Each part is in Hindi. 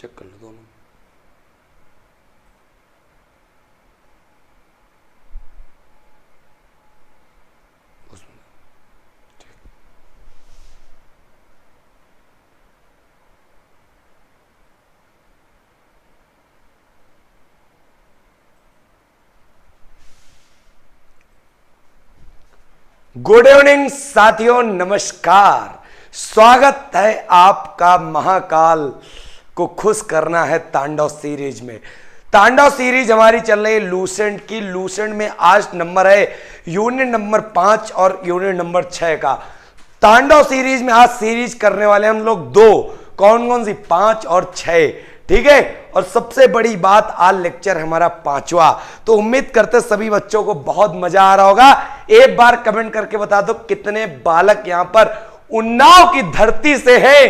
चेक कर लो दोनों। गुड इवनिंग साथियों, नमस्कार। स्वागत है आपका महाकाल को खुश करना है तांडव सीरीज में। तांडव सीरीज हमारी चल रही है लूसेंट की। लूसेंट में आज नंबर है यूनिट नंबर 5 और यूनिट नंबर 6 का। तांडव सीरीज में आज सीरीज करने वाले हम लोग दो, कौन कौन सी, 5 और 6, ठीक है। और सबसे बड़ी बात, आज लेक्चर हमारा 5वां। तो उम्मीद करते सभी बच्चों को बहुत मजा आ रहा होगा। एक बार कमेंट करके बता दो कितने बालक यहां पर उन्नाव की धरती से है,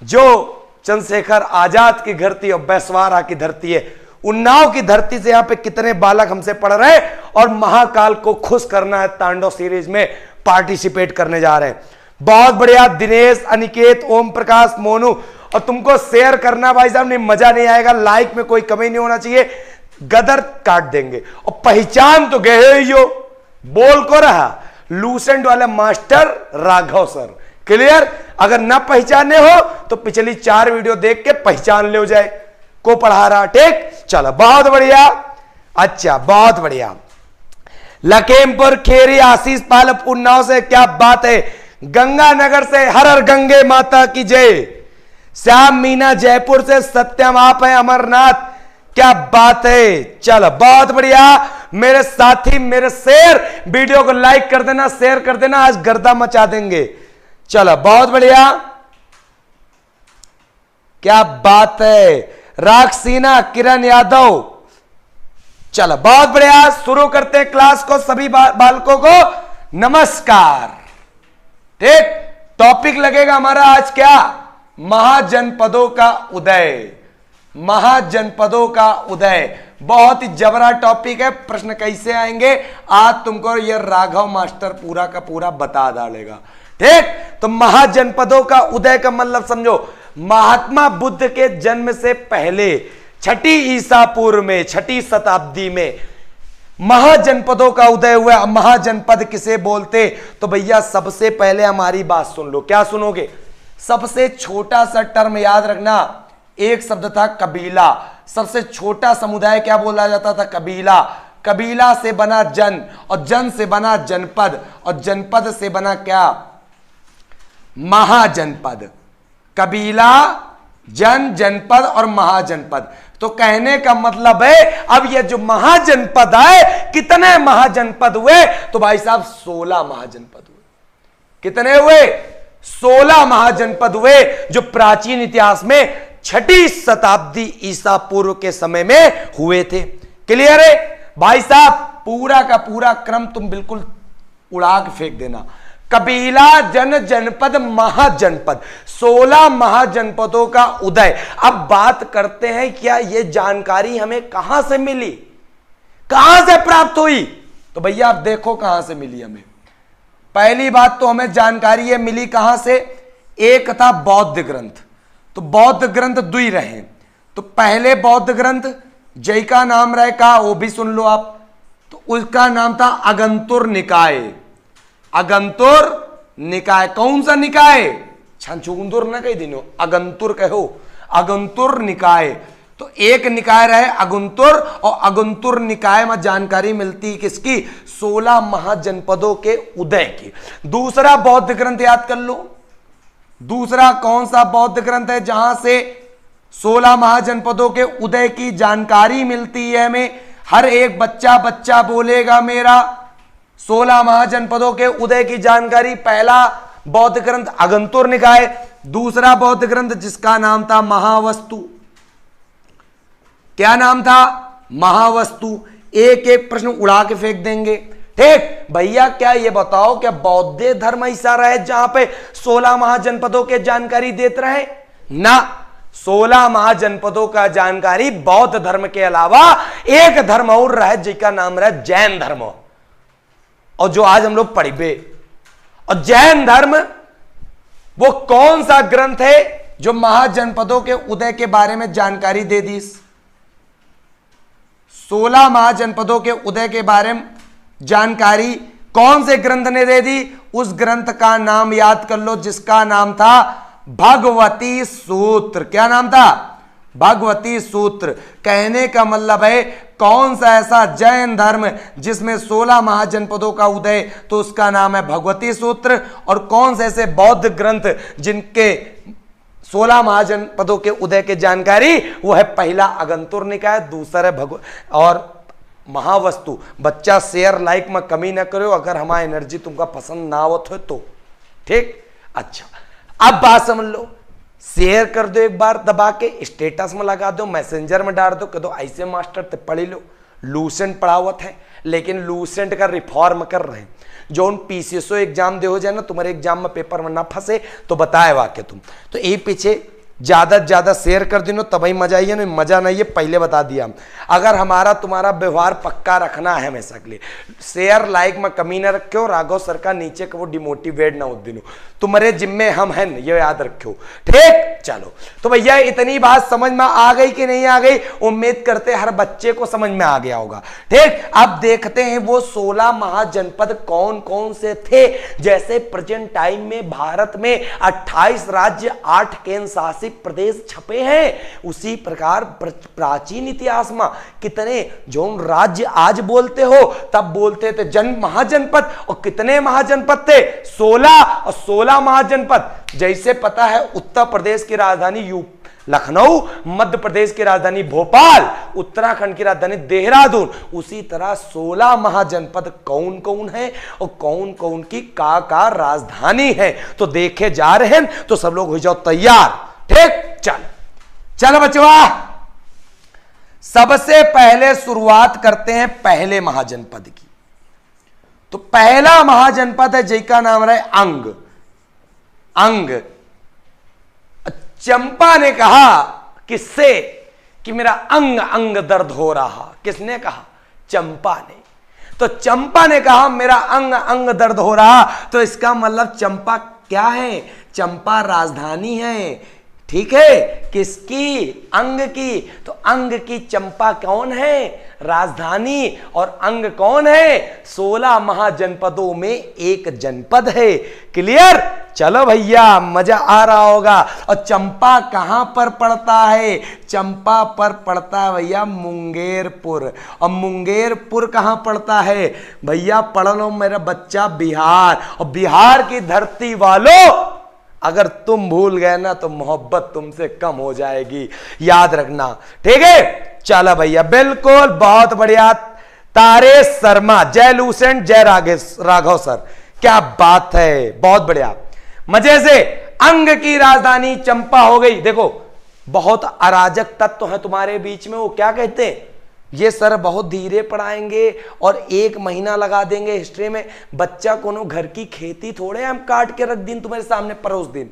जो चंद्रशेखर आजाद की धरती और बैसवारा की धरती है। उन्नाव की धरती से यहां पे कितने बालक हमसे पढ़ रहे हैं और महाकाल को खुश करना है तांडव सीरीज में पार्टिसिपेट करने जा रहे हैं। बहुत बढ़िया। दिनेश, अनिकेत, ओम प्रकाश, मोनू, और तुमको शेयर करना भाई साहब, नहीं मजा नहीं आएगा, लाइक में कोई कमी नहीं होना चाहिए, गदर काट देंगे। और पहचान तो गए ही हो, बोल को रहा लूसेंट वाले मास्टर राघव सर। क्लियर? अगर ना पहचाने हो तो पिछली 4 वीडियो देख के पहचान ले हो जाए को पढ़ा रहा। ठीक, चलो बहुत बढ़िया। अच्छा, बहुत बढ़िया। लखीमपुर खेरी, आशीष पाल उन्नाव से, क्या बात है। गंगानगर से हर हर गंगे माता की जय। श्याम मीना जयपुर से, सत्यम आप है। अमरनाथ, क्या बात है। चलो बहुत बढ़िया मेरे साथी, मेरे शेर, वीडियो को लाइक कर देना, शेयर कर देना, आज गर्दा मचा देंगे। चलो बहुत बढ़िया, क्या बात है। राक्षसीना, किरण यादव, चलो बहुत बढ़िया। शुरू करते हैं क्लास को। सभी बालकों को नमस्कार। ठीक, टॉपिक लगेगा हमारा आज क्या, महाजनपदों का उदय। महाजनपदों का उदय बहुत ही जबरा टॉपिक है। प्रश्न कैसे आएंगे आज तुमको ये राघव मास्टर पूरा का पूरा बता डालेगा। ठीक, तो महाजनपदों का उदय का मतलब समझो, महात्मा बुद्ध के जन्म से पहले 6ठी ईसा पूर्व में, 6ठी शताब्दी में महाजनपदों का उदय हुआ। महाजनपद किसे बोलते, तो भैया सबसे पहले हमारी बात सुन लो। क्या सुनोगे? सबसे छोटा सा टर्म याद रखना, एक शब्द था कबीला। सबसे छोटा समुदाय क्या बोला जाता था, कबीला। कबीला से बना जन, और जन से बना जनपद, और जनपद से बना क्या, महाजनपद। कबीला, जन, जनपद और महाजनपद। तो कहने का मतलब है, अब ये जो महाजनपद है, कितने महाजनपद हुए, तो भाई साहब 16 महाजनपद हुए। कितने हुए? 16 महाजनपद हुए, जो प्राचीन इतिहास में 6ठी शताब्दी ईसा पूर्व के समय में हुए थे। क्लियर है भाई साहब? पूरा का पूरा क्रम तुम बिल्कुल उड़ा के फेंक देना। कबीला, जन, जनपद, महाजनपद, 16 महाजनपदों का उदय। अब बात करते हैं, क्या यह जानकारी हमें कहां से मिली, कहां से प्राप्त हुई? तो भैया आप देखो कहां से मिली हमें। पहली बात तो हमें जानकारी ये मिली कहां से, एक था बौद्ध ग्रंथ। तो बौद्ध ग्रंथ दुई रहे। तो पहले बौद्ध ग्रंथ जय का नाम रहे का, वो भी सुन लो आप। तो उसका नाम था अगंतुर निकाय। अगंतुर निकाय, कौन सा निकाय, छंचुंदुर ना कही दिनो, अगंतुर कहो, अगंतुर निकाय। तो एक निकाय रहे अगुंतुर, और अगुंतुर निकाय में जानकारी मिलती किसकी, 16 महाजनपदों के उदय की। दूसरा बौद्ध ग्रंथ याद कर लो। दूसरा कौन सा बौद्ध ग्रंथ है जहां से 16 महाजनपदों के उदय की जानकारी मिलती है हमें? हर एक बच्चा बोलेगा मेरा 16 महाजनपदों के उदय की जानकारी। पहला बौद्ध ग्रंथ अगंतुर निकाय, दूसरा बौद्ध ग्रंथ जिसका नाम था महावस्तु। क्या नाम था, महावस्तु। एक एक प्रश्न उड़ा के फेंक देंगे। ठीक भैया, क्या ये बताओ, क्या बौद्ध धर्म ऐसा रहे जहां पे 16 महाजनपदों के जानकारी देते रहे? ना, 16 महाजनपदों का जानकारी बौद्ध धर्म के अलावा एक धर्म और रहे जिसका नाम रहा जैन धर्म, और जो आज हम लोग पढ़े। और जैन धर्म वो कौन सा ग्रंथ है जो महाजनपदों के उदय के बारे में जानकारी दे दी। 16 महाजनपदों के उदय के बारे में जानकारी कौन से ग्रंथ ने दे दी? उस ग्रंथ का नाम याद कर लो जिसका नाम था भगवती सूत्र। क्या नाम था? भगवती सूत्र। कहने का मतलब है कौन सा ऐसा जैन धर्म जिसमें 16 महाजनपदों का उदय, तो उसका नाम है भगवती सूत्र। और कौन से ऐसे बौद्ध ग्रंथ जिनके 16 महाजनपदों के उदय की जानकारी, वो है पहला अगंतुर निकाय, दूसरा है और महावस्तु। बच्चा शेयर लाइक में कमी ना करो अगर हमारी एनर्जी तुमका पसंद ना आवत हो तो, ठीक। अच्छा, अब बात समझ लो। शेयर कर दो एक बार दबा के, स्टेटस में लगा दो, मैसेंजर में डाल दो, कह दो ऐसे मास्टर ते पढ़ी लो। लूसेंट पढ़ावत है, लेकिन लूसेंट का रिफॉर्म कर रहे हैं। जो उन पीसीएसओ एग्जाम दे हो जाए ना, तुम्हारे एग्जाम में पेपर में ना फंसे तो बताए वाक्य तुम तो ये पीछे ज्यादा से ज्यादा शेयर कर दिनो तभी मजा आइए ना, मजा नहीं है पहले बता दिया हम। अगर हमारा तुम्हारा व्यवहार पक्का रखना है हमेशा के लिए, शेयर लाइक में कमी ना रखो। राघव सर का नीचे को वो डिमोटिवेट ना हो दिनो, तुम्हारे जिम्मे हम हैं, ये याद रखो, ठीक। चलो तो भैया इतनी बात समझ में आ गई कि नहीं आ गई? उम्मीद करते हर बच्चे को समझ में आ गया होगा, ठीक। अब देखते हैं वो 16 महाजनपद कौन कौन से थे। जैसे प्रेजेंट टाइम में भारत में 28 राज्य, 8 केंद्र शासित प्रदेश छपे हैं, उसी प्रकार प्राचीन इतिहास में कितने जो राज्य आज बोलते हो तब बोलते थे जन महाजनपद। और कितने महाजनपद थे? 16। और 16 महाजनपद जैसे पता है उत्तर प्रदेश की राजधानी लखनऊ, मध्य प्रदेश की राजधानी भोपाल, उत्तराखंड की राजधानी देहरादून, उसी तरह 16 महाजनपद कौन कौन है और कौन कौन की का राजधानी है तो देखे जा रहे हैं। तो सब लोग हो जाओ तैयार, ठीक। चलो बच्चों, सबसे पहले शुरुआत करते हैं पहले महाजनपद की। तो पहला महाजनपद है जिसका नाम रहा है अंग। अंग। चंपा ने कहा किससे कि मेरा अंग अंग दर्द हो रहा? किसने कहा? चंपा ने। तो चंपा ने कहा मेरा अंग अंग दर्द हो रहा, तो इसका मतलब चंपा क्या है? चंपा राजधानी है, ठीक है। किसकी? अंग की। तो अंग की चंपा कौन है? राजधानी। और अंग कौन है? 16 महाजनपदों में एक जनपद है। क्लियर? चलो भैया मजा आ रहा होगा। और चंपा कहां पर पड़ता है? चंपा पर पड़ता है भैया मुंगेरपुर। और मुंगेरपुर कहां पड़ता है भैया? पढ़ लो मेरा बच्चा, बिहार। और बिहार की धरती वालों अगर तुम भूल गए ना तो मोहब्बत तुमसे कम हो जाएगी, याद रखना, ठीक है। चलो भैया बिल्कुल, बहुत बढ़िया। तारे शर्मा, जय लूसेंट, जय राघव सर, क्या बात है, बहुत बढ़िया, मजे से। अंग की राजधानी चंपा हो गई। देखो बहुत अराजक तत्व है तुम्हारे बीच में, वो क्या कहते हैं? ये सर बहुत धीरे पढ़ाएंगे और 1 महीना लगा देंगे हिस्ट्री में। बच्चा कोनो घर की खेती थोड़े हम काट के रख दिन तुम्हारे सामने परोस दिन।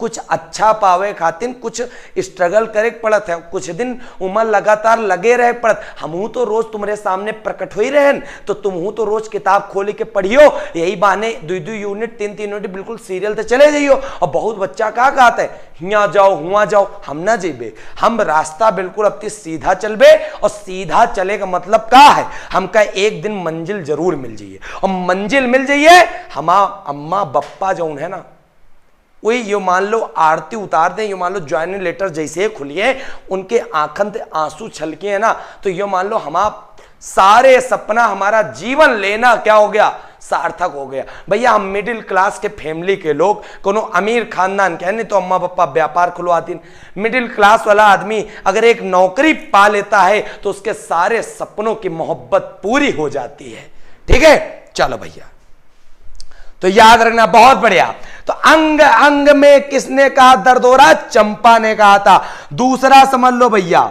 कुछ अच्छा पावे खातिर कुछ स्ट्रगल करे पड़त है, कुछ दिन उम्र लगातार लगे रहे पड़त। हमहू तो रोज तुम्हारे सामने प्रकट हो ही रहे, तो तुमहू तो रोज किताब खोल के पढ़ियो, यही बहाने 2-2 यूनिट 3-3 यूनिट बिल्कुल सीरियल तो चले जाइयो। और बहुत बच्चा क्या कहता है हिया जाओ हुआ जाओ, हम ना जेबे, हम रास्ता बिल्कुल अपनी सीधा चलबे। और सीधा चले का मतलब क्या है? हमका एक दिन मंजिल जरूर मिल जाइए। और मंजिल मिल जाइए, हमारा अम्मा बप्पा जो है ना, वही यो मान लो आरती उतार दें, यो मान लो ज्वाइनिंग लेटर जैसे खुलिए उनके आंखन से आंसू छलके है ना, तो यो मान लो हमारा सारे सपना, हमारा जीवन लेना क्या हो गया? सार्थक हो गया। भैया हम मिडिल क्लास के फैमिली के लोग, कोनो अमीर खानदान के नहीं तो अम्मा पापा व्यापार खुलवाती। मिडिल क्लास वाला आदमी अगर एक नौकरी पा लेता है तो उसके सारे सपनों की मोहब्बत पूरी हो जाती है, ठीक है। चलो भैया तो याद रखना, बहुत बढ़िया। तो अंग अंग में किसने कहा दर्द हो रहा? चंपा ने कहा था। दूसरा समझ लो भैया,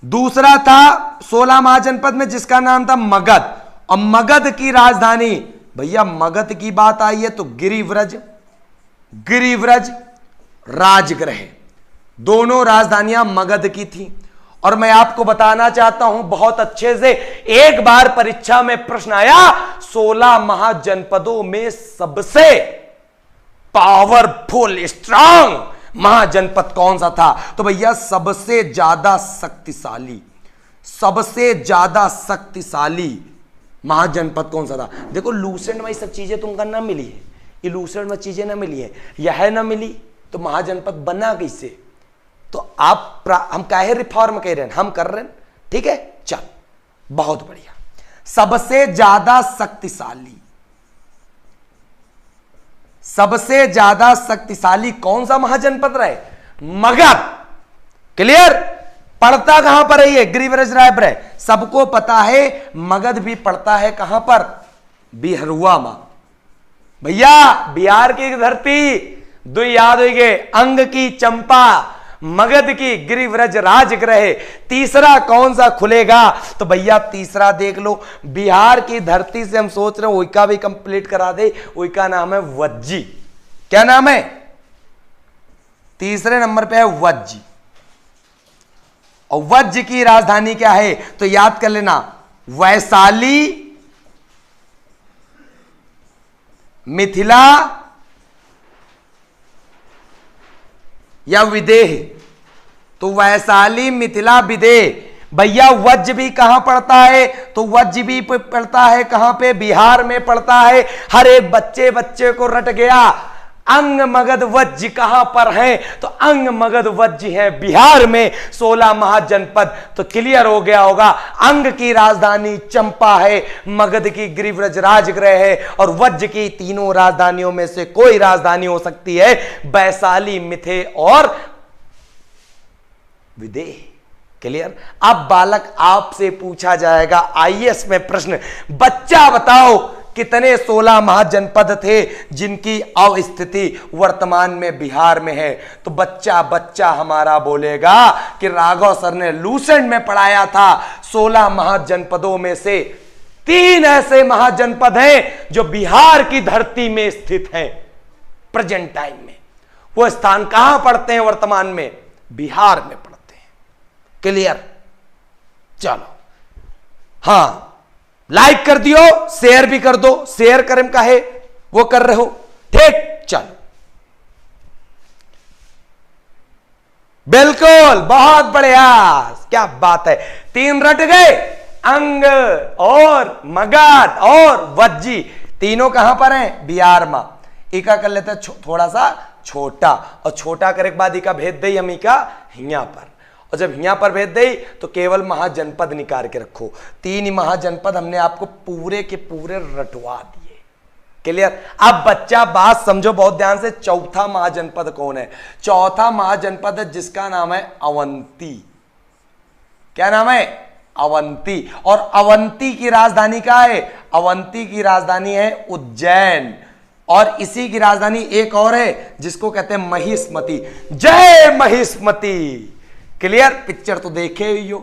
दूसरा था 16 महाजनपद में जिसका नाम था मगध। और मगध की राजधानी, भैया मगध की बात आई है तो गिरिव्रज, गिरिव्रज राजगृह, दोनों राजधानियां मगध की थी। और मैं आपको बताना चाहता हूं बहुत अच्छे से, एक बार परीक्षा में प्रश्न आया 16 महाजनपदों में सबसे पावरफुल स्ट्रांग महाजनपद कौन सा था? तो भैया सबसे ज्यादा शक्तिशाली, सबसे ज्यादा शक्तिशाली महाजनपद कौन सा था? देखो लूसेंट में ये सब चीजें तुमको ना मिली है, ये लूसेंट में चीजें ना मिली है, यह ना मिली तो महाजनपद बना कैसे? तो आप हम काहे रिफॉर्म कह रहे हैं, हम कर रहे हैं, ठीक है। चल बहुत बढ़िया। सबसे ज्यादा शक्तिशाली, सबसे ज्यादा शक्तिशाली कौन सा महाजनपद रहे? मगध। क्लियर? पड़ता कहां पर है ये? गिरिव्रज रायपुर है, सबको पता है। मगध भी पड़ता है कहां पर? बिहरुआ में। भैया बिहार की धरती दो याद हो गए, अंग की चंपा, मगध की गिरिव्रज राजगृह। तीसरा कौन सा खुलेगा? तो भैया तीसरा देख लो, बिहार की धरती से हम सोच रहे हैं उइका भी कंप्लीट करा दे। उइका नाम है वज्जी। क्या नाम है? तीसरे नंबर पे है वज्जी। और वज्ज की राजधानी क्या है? तो याद कर लेना, वैशाली, मिथिला या विदेह। तो वैशाली, मिथिला, विदेह। भैया वज्ज भी कहां पड़ता है? तो वज्ज भी पड़ता है कहां पे? बिहार में पड़ता है। हर एक बच्चे को रट गया, अंग मगध वज्ज कहां पर है? तो अंग मगध वज्ज है बिहार में। 16 महाजनपद। तो क्लियर हो गया होगा, अंग की राजधानी चंपा है, मगध की गिरिव्रज राजगृह है, और वज्ज की तीनों राजधानियों में से कोई राजधानी हो सकती है वैशाली, मिथे और विदेह। क्लियर? अब बालक आपसे पूछा जाएगा आईएएस में प्रश्न, बच्चा बताओ कितने 16 महाजनपद थे जिनकी अवस्थिति वर्तमान में बिहार में है? तो बच्चा हमारा बोलेगा कि राघव सर ने लूसेंट में पढ़ाया था 16 महाजनपदों में से 3 ऐसे महाजनपद हैं जो बिहार की धरती में स्थित हैं प्रेजेंट टाइम में। वो स्थान कहां पड़ते हैं वर्तमान में? बिहार में पड़ते हैं। क्लियर? चलो, हां लाइक कर दियो, शेयर भी कर दो। शेयर करें काहे वो कर रहे हो? ठीक, चलो बिल्कुल, बहुत बढ़िया, क्या बात है। 3 रट गए, अंग और मगध और वज्जी, तीनों कहां पर हैं? बिहार में। इका कर लेते थोड़ा सा छोटा, और छोटा करे के बाद इका भेज दे हम इका हिया पर, और जब यहां पर भेज दे तो केवल महाजनपद निकाल के रखो। 3 महाजनपद हमने आपको पूरे के पूरे रटवा दिए। क्लियर? अब बच्चा बात समझो बहुत ध्यान से, चौथा महाजनपद कौन है? चौथा महाजनपद है जिसका नाम है अवंती। क्या नाम है? अवंती। और अवंती की राजधानी क्या है? अवंती की राजधानी है उज्जैन, और इसी की राजधानी एक और है जिसको कहते हैं महिष्मती। जय महिष्मती। क्लियर? पिक्चर तो देखे ही हो।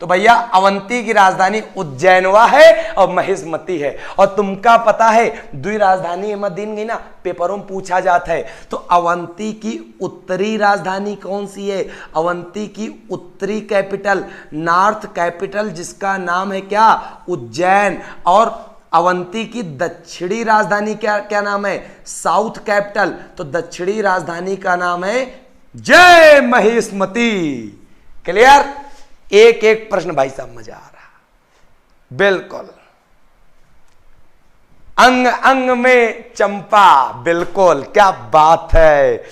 तो भैया अवंती की राजधानी उज्जैनवा है और महिष्मती है। और तुमका पता है द्वि राजधानी दिन गई ना, पेपरों में पूछा जाता है। तो अवंती की उत्तरी राजधानी कौन सी है? अवंती की उत्तरी कैपिटल, नॉर्थ कैपिटल, जिसका नाम है क्या? उज्जैन। और अवंती की दक्षिणी राजधानी क्या नाम है? South capital. तो दक्षिणी राजधानी का नाम है जय महिष्मती। क्लियर? एक एक प्रश्न भाई साहब, मजा आ रहा। बिल्कुल, अंग अंग में चंपा, बिल्कुल, क्या बात है,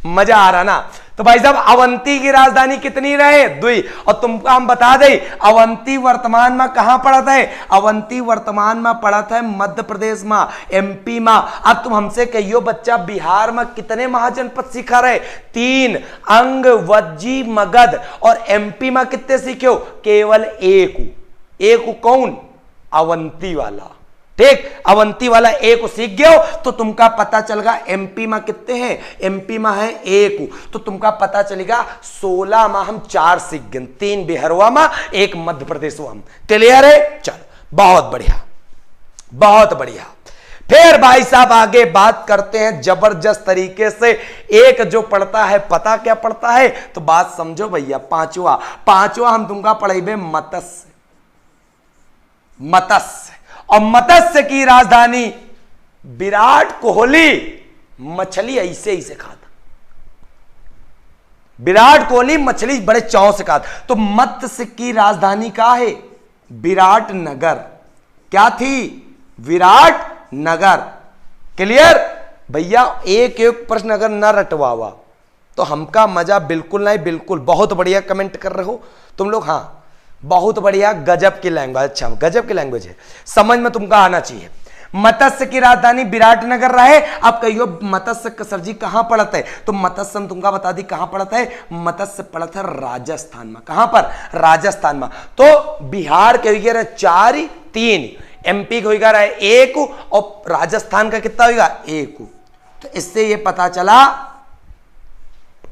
मजा आ रहा ना। तो भाई साहब अवंती की राजधानी कितनी रहे? 2। और तुमको हम बता दें अवंती वर्तमान में कहां पड़ता है? अवंती वर्तमान में पड़ता है मध्य प्रदेश में, एमपी में। अब तुम हमसे कहियो बच्चा बिहार में कितने महाजनपद सीखा रहे? 3, अंग, वज्जी, मगध। और एमपी में कितने सीखे? केवल एक कौन? अवंती वाला। ठीक, अवंती वाला एक सीख गए तो तुमका पता चलेगा एमपी में कितने हैं? एमपी में है 1, तो तुमका पता चलेगा 16 में हम 4 सीख गए, 3 बिहारवा में, 1 मध्य प्रदेश में। क्लियर है? चलो बहुत बढ़िया, बहुत बढ़िया। फिर भाई साहब आगे बात करते हैं जबरदस्त तरीके से। एक जो पढ़ता है, पता क्या पढ़ता है? तो बात समझो भैया, पांचवा हम तुमका पढ़ेबे मत्स्य। और मत्स्य की राजधानी विराट कोहली मछली ऐसे ही से खाता। विराट कोहली मछली बड़े चाव से खाता। तो मत्स्य की राजधानी क्या है? विराट नगर। क्या थी? विराट नगर। क्लियर भैया? एक एक प्रश्न अगर न रटवावा तो हमका मजा बिल्कुल नहीं। बिल्कुल बहुत बढ़िया कमेंट कर रहे हो तुम लोग। हाँ बहुत बढ़िया, गजब की लैंग्वेज। अच्छा गजब की लैंग्वेज है, समझ में तुमका आना चाहिए। मत्स्य की राजधानी विराटनगर रहे। अब कहियो मत्स्य सर जी कहां पड़ता है? तो मत्स्य हम तुमका बता दी कहां पड़ता है। मत्स्य पड़ता है राजस्थान में। कहां पर? राजस्थान में। तो बिहार के हो गया 4, 3, एमपी का हो गया 1 और राजस्थान का कितना होगा? 1। तो इससे ये पता चला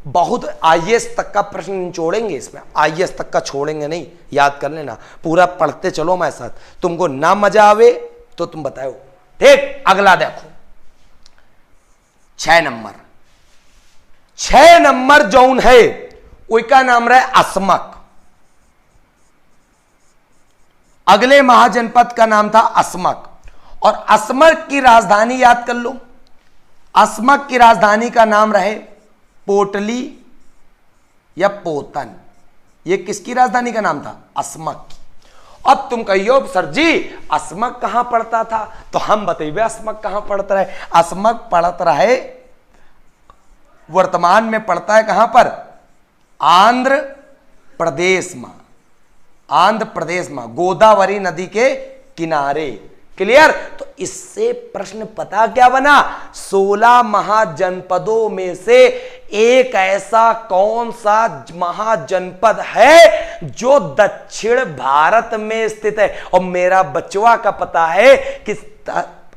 बहुत आईएएस तक का प्रश्न निचोड़ेंगे इसमें, आईएएस तक का छोड़ेंगे नहीं। याद कर लेना, पूरा पढ़ते चलो मेरे साथ। तुमको ना मजा आवे तो तुम बताओ। ठीक, अगला देखो 6 नंबर। 6 नंबर जौन है उसका नाम रहे अस्मक। अगले महाजनपद का नाम था अस्मक। और अस्मक की राजधानी याद कर लो। अस्मक की राजधानी का नाम रहे पोटली या पोतन। ये किसकी राजधानी का नाम था? अस्मक की। अब तुम कहियो सर जी अस्मक कहां पड़ता था? तो हम बताइए अस्मक कहां पड़ता रहे। अस्मक पड़ता रहे, वर्तमान में पड़ता है कहां पर? आंध्र प्रदेश में। आंध्र प्रदेश में गोदावरी नदी के किनारे। क्लियर? तो इससे प्रश्न पता क्या बना? 16 महाजनपदों में से एक ऐसा कौन सा महाजनपद है जो दक्षिण भारत में स्थित है? और मेरा बचवा का पता है कि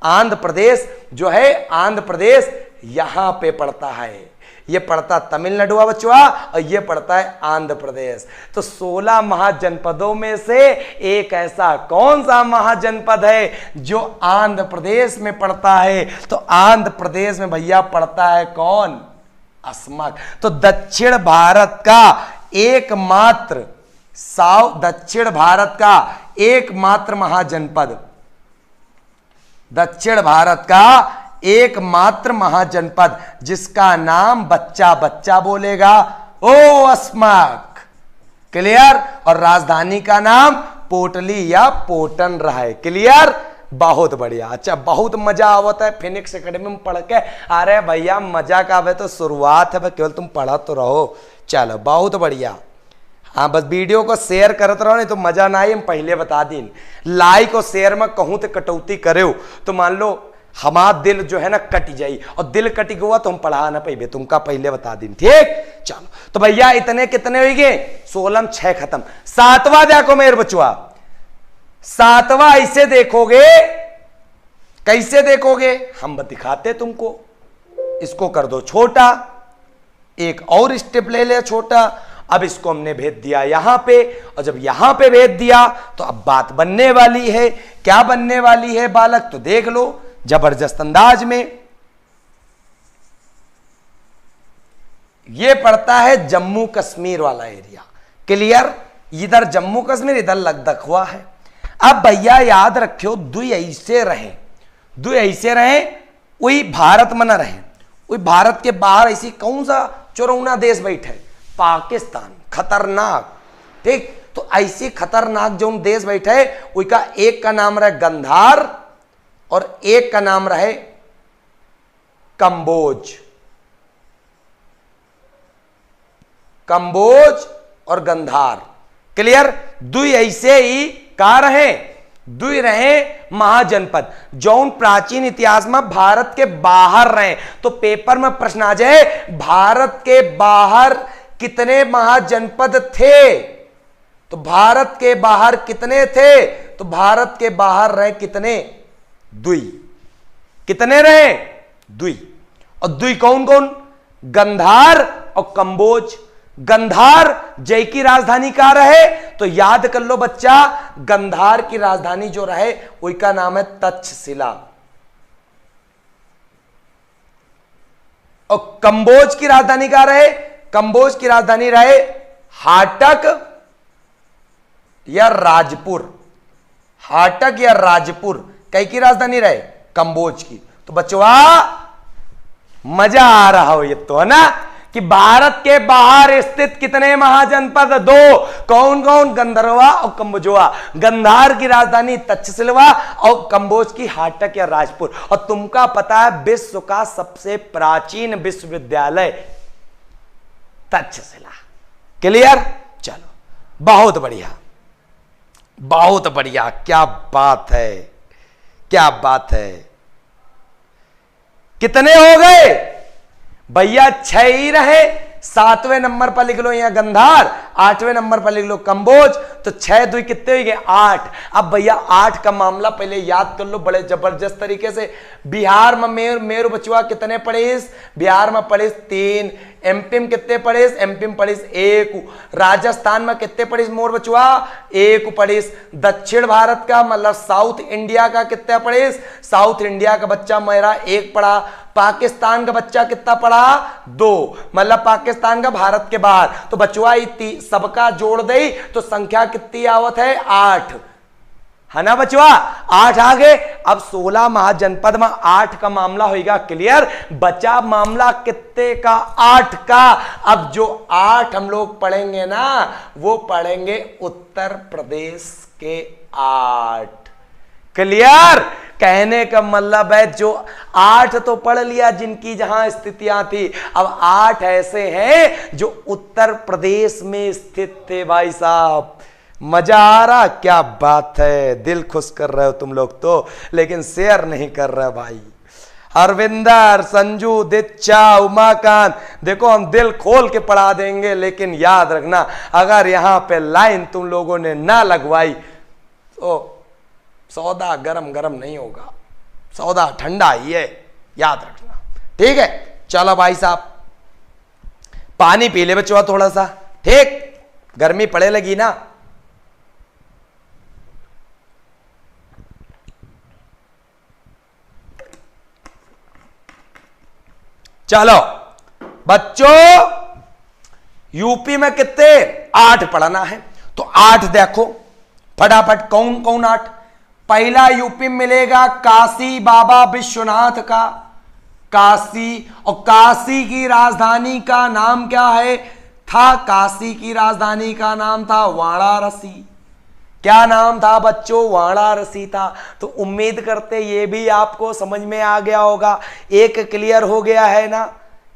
आंध्र प्रदेश जो है, आंध्र प्रदेश यहां पे पड़ता है। ये पड़ता तमिलनाडु बचवा और ये पड़ता है आंध्र प्रदेश। तो 16 महाजनपदों में से एक ऐसा कौन सा महाजनपद है जो आंध्र प्रदेश में पड़ता है? तो आंध्र प्रदेश में भैया पड़ता है कौन? अस्मक। तो दक्षिण भारत का एकमात्र दक्षिण भारत का एकमात्र महाजनपद, दक्षिण भारत का एकमात्र महाजनपद जिसका नाम बच्चा बच्चा बोलेगा ओ अस्मक। क्लियर? और राजधानी का नाम पोटली या पोटन रहा है। क्लियर? बहुत बढ़िया। अच्छा बहुत मजा आवता है फिनिक्स एकेडमी में पढ़ के। अरे भैया मजा का आवे तो शुरुआत है, केवल तुम पढ़ा तो रहो। चलो बहुत बढ़िया। हाँ बस वीडियो को शेयर करते रहो, नहीं तो मजा ना आई। हम पहले बता दी लाइक और शेयर में कहूं तो कटौती करे तो मान लो हमारा दिल जो है ना कट जाई, और दिल कट गया तो हम पढ़ा ना पाइबे। तुमका पहले बता दी। ठीक चलो तो भैया इतने कितने हो गए? 16 6 खत्म। 7वां देखो मेरे बचवा। 7वां ऐसे देखोगे, कैसे देखोगे हम दिखाते तुमको। इसको कर दो छोटा, एक और स्टेप ले ले छोटा। अब इसको हमने भेज दिया यहां पे, और जब यहां पे भेज दिया तो अब बात बनने वाली है। क्या बनने वाली है बालक? तो देख लो जबरदस्त अंदाज में। यह पड़ता है जम्मू कश्मीर वाला एरिया। क्लियर? इधर जम्मू कश्मीर, इधर लद्दाख हुआ है। अब भैया याद रखियो दुई ऐसे रहे, दुई ऐसे रहे, वही भारत में न रहे। वही भारत के बाहर ऐसी कौन सा चुरौना देश बैठे? पाकिस्तान। खतरनाक। ठीक, तो ऐसी खतरनाक जो देश बैठे उसका एक का नाम रहे गंधार और एक का नाम रहे कंबोज। कंबोज और गंधार। क्लियर? दुई ऐसे ही का रहे, दुई रहे महाजनपद जौन प्राचीन इतिहास में भारत के बाहर रहे। तो पेपर में प्रश्न आ जाए भारत के बाहर कितने महाजनपद थे? तो भारत के बाहर कितने थे? तो भारत के बाहर रहे कितने? दुई। कितने रहे? दुई। और दुई कौन कौन? गंधार और कंबोज। गंधार जय की राजधानी कहां रहे? तो याद कर लो बच्चा, गंधार की राजधानी जो रहे उसका नाम है तक्षशिला। और कंबोज की राजधानी कहां रहे? कंबोज की राजधानी रहे हाटक या राजपुर। हाटक या राजपुर कई की राजधानी रहे? कंबोज की। तो बच्चों मजा आ रहा हो ये तो, है ना, कि भारत के बाहर स्थित कितने महाजनपद, दो। कौन कौन? गंधर्वा और कंबोजवा। गंधार की राजधानी तक्षशिला और कंबोज की हाटक या राजपुर। और तुमका पता है विश्व का सबसे प्राचीन विश्वविद्यालय तक्षशिला। क्लियर? चलो, बहुत बढ़िया, बहुत बढ़िया, क्या बात है, क्या बात है। कितने हो गए भैया? 6 ही रहे। 7वें नंबर पर लिख लो यहाँ गंधार, 8वें नंबर पर लिख लो कंबोज। तो 6 2 कितने हो गए? 8। अब भैया 8 का मामला पहले याद कर लो बड़े जबरदस्त तरीके से। बिहार में मेरु बचुआ कितने पड़े? बिहार में पड़े 3। एमपी में कितने पड़े? एमपी में पड़े 1। राजस्थान में कितने पड़े मोर बचुआ? 1 पड़े। दक्षिण भारत का मतलब साउथ इंडिया का कितना पड़े? साउथ इंडिया का बच्चा मेरा 1 पड़ा। पाकिस्तान का बच्चा कितना पड़ा? 2। मतलब पाकिस्तान का भारत के बाहर। तो बचुआ सबका जोड़ दे तो संख्या कितनी आवत है? 8, है ना बचुआ? 8 आ गए। अब 16 महाजनपद में 8 का मामला होगा क्लियर। बचा मामला कितने का? 8 का। अब जो 8 हम लोग पढ़ेंगे ना, वो पढ़ेंगे उत्तर प्रदेश के 8। क्लियर? कहने का मतलब है जो 8 तो पढ़ लिया जिनकी जहां स्थितियां थी, अब 8 ऐसे हैं जो उत्तर प्रदेश में स्थित थे। भाई साहब मजा आ रहा? क्या बात है, दिल खुश कर रहे हो तुम लोग तो, लेकिन शेयर नहीं कर रहे भाई। अरविंदर, संजू, दिच्छा, उमाकांत, देखो हम दिल खोल के पढ़ा देंगे, लेकिन याद रखना अगर यहां पे लाइन तुम लोगों ने ना लगवाई तो सौदा गरम गरम नहीं होगा, सौदा ठंडा ही है, याद रखना। ठीक है? चलो भाई साहब पानी पी ले बच्चों थोड़ा सा, ठीक? गर्मी पड़े लगी ना। चलो बच्चों, यूपी में कितने? 8 पढ़ना है। तो 8 देखो फटाफट, कौन कौन 8? पहला यूपी में मिलेगा काशी बाबा विश्वनाथ का, काशी। और काशी की राजधानी का नाम क्या है था? काशी की राजधानी का नाम था वाराणसी। क्या नाम था बच्चों? वाराणसी था। तो उम्मीद करते ये भी आपको समझ में आ गया होगा, एक क्लियर हो गया है ना?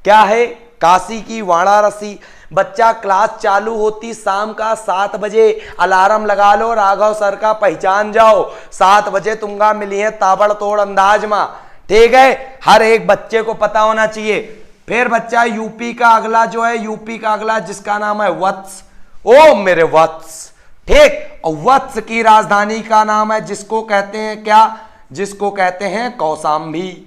क्या है? काशी की वाराणसी। बच्चा क्लास चालू होती शाम का 7 बजे, अलार्म लगा लो राघव सर का, पहचान जाओ 7 बजे तुमका मिली है ताबड़तोड़ अंदाज में। ठीक है? हर एक बच्चे को पता होना चाहिए। फिर बच्चा यूपी का अगला जो है, यूपी का अगला जिसका नाम है वत्स। ओ मेरे वत्स, ठीक? और वत्स की राजधानी का नाम है जिसको कहते हैं क्या? जिसको कहते हैं कौशाम्बी।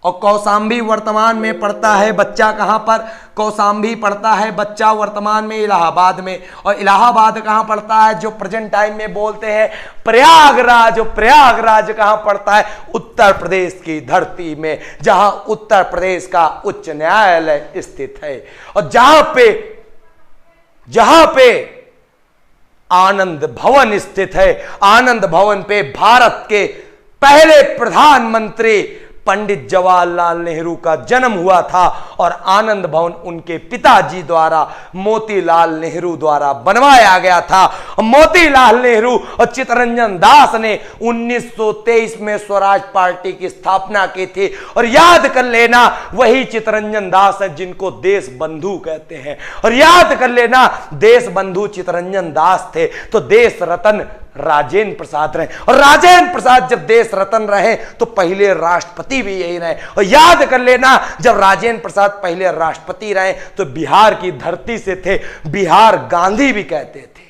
और कौशाम्बी वर्तमान में पड़ता है बच्चा कहां पर? कौशाम्बी पड़ता है बच्चा वर्तमान में इलाहाबाद में। और इलाहाबाद कहां पड़ता है? जो प्रेजेंट टाइम में बोलते हैं प्रयागराज। प्रयागराज कहां पड़ता है? उत्तर प्रदेश की धरती में, जहां उत्तर प्रदेश का उच्च न्यायालय स्थित है। और जहां पे आनंद भवन स्थित है, आनंद भवन पे भारत के पहले प्रधानमंत्री पंडित जवाहरलाल नेहरू का जन्म हुआ था। और आनंद भवन उनके पिताजी द्वारा, मोतीलाल नेहरू द्वारा बनवाया गया था। मोतीलाल नेहरू और चित्तरंजन दास ने 1923 में स्वराज पार्टी की स्थापना की थी। और याद कर लेना वही चित्तरंजन दास है जिनको देश बंधु कहते हैं। और याद कर लेना देश बंधु चित्तरंजन दास थे तो देश रत्न राजेंद्र प्रसाद रहे। और राजेंद्र प्रसाद जब देश रत्न रहे तो पहले राष्ट्रपति भी यही रहे। और याद कर लेना जब राजेंद्र प्रसाद पहले राष्ट्रपति रहे तो बिहार की धरती से थे, बिहार गांधी भी कहते थे।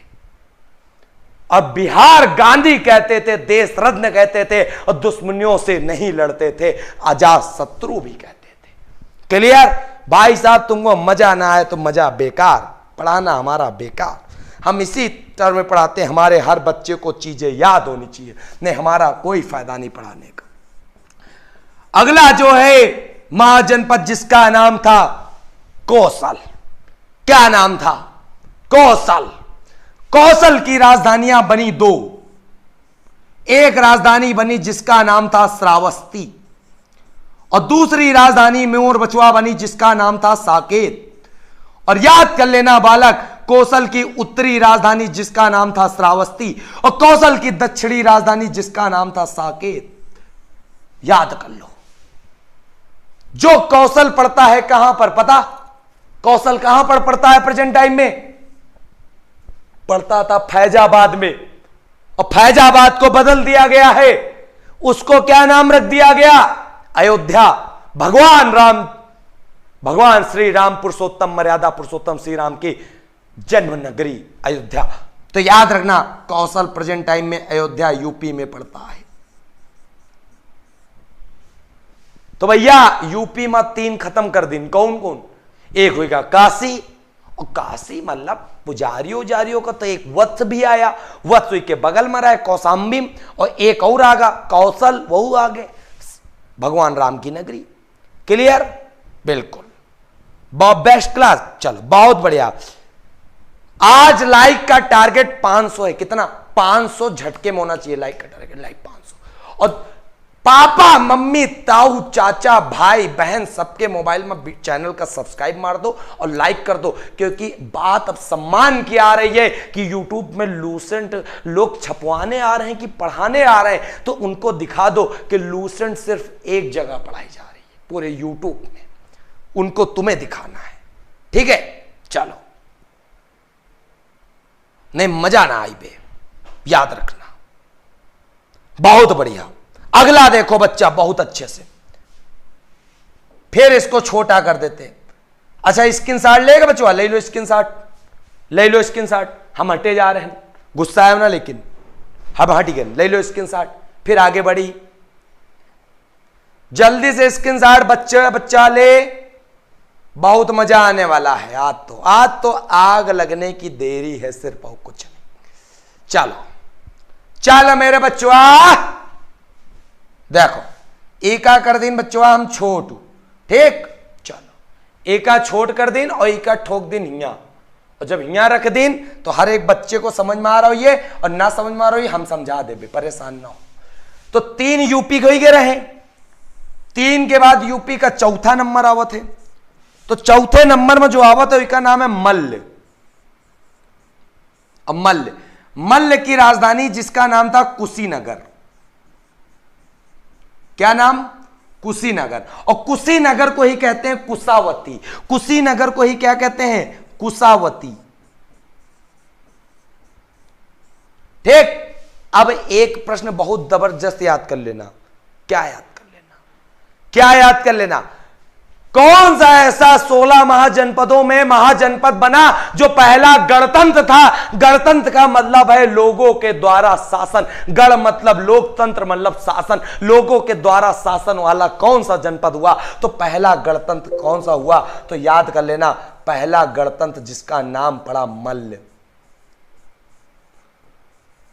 अब बिहार गांधी कहते थे, देश रत्न कहते थे, और दुश्मनियों से नहीं लड़ते थे, अजात शत्रु भी कहते थे। क्लियर? भाई साहब तुमको मजा ना आए तो मजा बेकार, पढ़ाना हमारा बेकार। हम इसी टर्म में पढ़ाते हैं, हमारे हर बच्चे को चीजें याद होनी चाहिए, नहीं हमारा कोई फायदा नहीं पढ़ाने का। अगला जो है महाजनपद जिसका नाम था कौशल। क्या नाम था? कौशल। कौशल की राजधानियां बनी 2। एक राजधानी बनी जिसका नाम था श्रावस्ती, और दूसरी राजधानी मोर बछुआ बनी जिसका नाम था साकेत। और याद कर लेना बालक, कौशल की उत्तरी राजधानी जिसका नाम था श्रावस्ती और कौशल की दक्षिणी राजधानी जिसका नाम था साकेत। याद कर लो। जो कौशल पड़ता है कहां पर पता? कौशल कहां पर पड़ता है प्रेजेंट टाइम में? पड़ता था फैजाबाद में, और फैजाबाद को बदल दिया गया है। उसको क्या नाम रख दिया गया? अयोध्या। भगवान श्री राम पुरुषोत्तम, मर्यादा पुरुषोत्तम श्री राम की जन्म नगरी अयोध्या। तो याद रखना, कौशल प्रेजेंट टाइम में अयोध्या यूपी में पड़ता है। तो भैया यूपी में 3 खत्म कर दिन। कौन कौन? एक होगा काशी, और काशी मतलब पुजारियों का तो एक वत्स भी आया, वत्स के बगल में रहा है कौशाम्बी, और एक और आगा कौशल, वह आगे भगवान राम की नगरी। क्लियर? बिल्कुल, बहुत बेस्ट क्लास। चलो बहुत बढ़िया। आज लाइक का टारगेट 500 है। कितना? 500 झटके में होना चाहिए लाइक का टारगेट। लाइक 500। और पापा मम्मी ताऊ चाचा भाई बहन सबके मोबाइल में चैनल का सब्सक्राइब मार दो और लाइक कर दो, क्योंकि बात अब सम्मान की आ रही है कि यूट्यूब में लूसेंट लोग छपवाने आ रहे हैं कि पढ़ाने आ रहे हैं। तो उनको दिखा दो कि लूसेंट सिर्फ एक जगह पढ़ाई जा रही है पूरे यूट्यूब में, उनको तुम्हें दिखाना है। ठीक है? चलो, नहीं मजा ना आई बे, याद रखना। बहुत बढ़िया। अगला देखो बच्चा बहुत अच्छे से, फिर इसको छोटा कर देते। अच्छा स्क्रीनशॉट लेगा बच्चा? ले लो स्क्रीनशॉट, ले लो स्क्रीनशॉट। हम हटे जा रहे हैं, गुस्सा है ना, लेकिन हम हट गए। ले लो स्क्रीनशॉट, फिर आगे बढ़ी। जल्दी से स्क्रीनशॉट बच्चा ले, बहुत मजा आने वाला है। आज तो आग लगने की देरी है सिर्फ, और कुछ नहीं। चलो मेरे बच्चों, देखो एका कर दिन बच्चों हम छोटू। ठीक? चलो एका छोट कर दिन और एका ठोक दिन हिया, और जब हिया रख दिन तो हर एक बच्चे को समझ में आ रहा हो ये, और ना समझ में आ रहा हो हम समझा दे, परेशान ना हो। तो 3 यूपी गई के रहे, 3 के बाद यूपी का चौथा नंबर आवत है। तो चौथे नंबर में जो आवत है उसका नाम है मल्ल। मल्ल की राजधानी जिसका नाम था कुशीनगर। क्या नाम? कुशीनगर। और कुशीनगर को ही कहते हैं कुशावती। कुशीनगर को ही क्या कहते हैं? कुशावती। ठीक? अब एक प्रश्न बहुत जबरदस्त याद कर लेना। क्या याद कर लेना? कौन सा ऐसा 16 महाजनपदों में महाजनपद बना जो पहला गणतंत्र था? गणतंत्र का मतलब है लोगों के द्वारा शासन। गण मतलब लोकतंत्र मतलब शासन। लोगों के द्वारा शासन वाला कौन सा जनपद हुआ? तो पहला गणतंत्र कौन सा हुआ? तो याद कर लेना, पहला गणतंत्र जिसका नाम पड़ा मल्ल।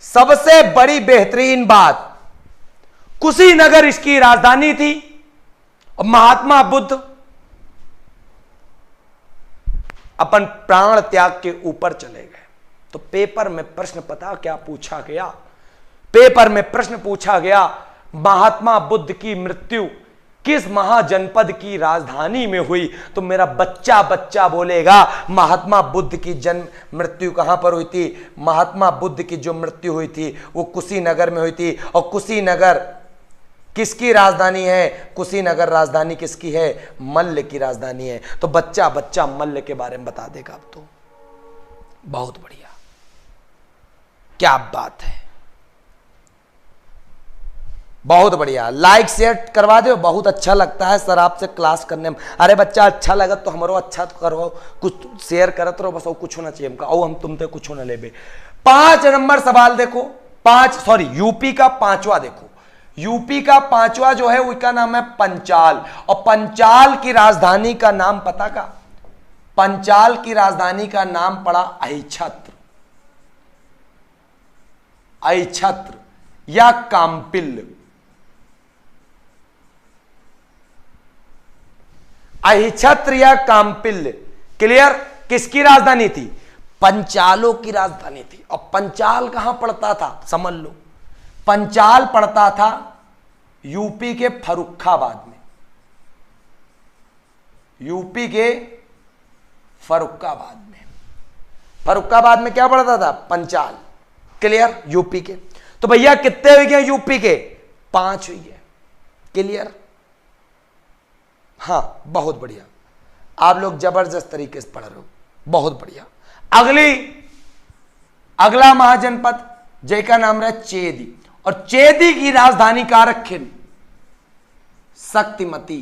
सबसे बड़ी बेहतरीन बात, कुशीनगर इसकी राजधानी थी। और महात्मा बुद्ध अपन प्राण त्याग के ऊपर चले गए। तो पेपर में प्रश्न पता क्या पूछा गया? पेपर में प्रश्न पूछा गया, महात्मा बुद्ध की मृत्यु किस महाजनपद की राजधानी में हुई? तो मेरा बच्चा बोलेगा महात्मा बुद्ध की जन्म मृत्यु कहां पर हुई थी? महात्मा बुद्ध की जो मृत्यु हुई थी वो कुशीनगर में हुई थी। और कुशीनगर किसकी राजधानी है? कुशीनगर राजधानी किसकी है? मल्ल की राजधानी है। तो बच्चा मल्ल के बारे में बता देगा। अब तो बहुत बढ़िया, क्या बात है, बहुत बढ़िया। लाइक शेयर करवा दो, बहुत अच्छा लगता है सर आपसे क्लास करने में। अरे बच्चा अच्छा लगा तो हमारो अच्छा तो करो, कुछ शेयर करत रहो, बस वो कुछ होना चाहिए हमका, और हम तुमसे कुछ होना ले। 5 नंबर सवाल देखो, यूपी का 5वां देखो। यूपी का 5वां जो है उसका नाम है पंचाल। और पंचाल की राजधानी का नाम पता का? पंचाल की राजधानी का नाम पड़ा अहिछत्र या काम्पिल। अहिछत्र या काम्पिल। क्लियर? किसकी राजधानी थी? पंचालों की राजधानी थी। और पंचाल कहां पड़ता था? समझ लो, पंचाल पड़ता था यूपी के फर्रुखाबाद में। यूपी के फर्रुखाबाद में। फर्रुखाबाद में क्या पड़ता था? पंचाल। क्लियर? यूपी के। तो भैया कितने हुए गए यूपी के? 5 हुई है। क्लियर? हाँ, बहुत बढ़िया, आप लोग जबरदस्त तरीके से पढ़ रहे हो, बहुत बढ़िया। अगला महाजनपद जय का नाम रहा चेदी, और चेदी की राजधानी कहां रखे? शक्तिमती।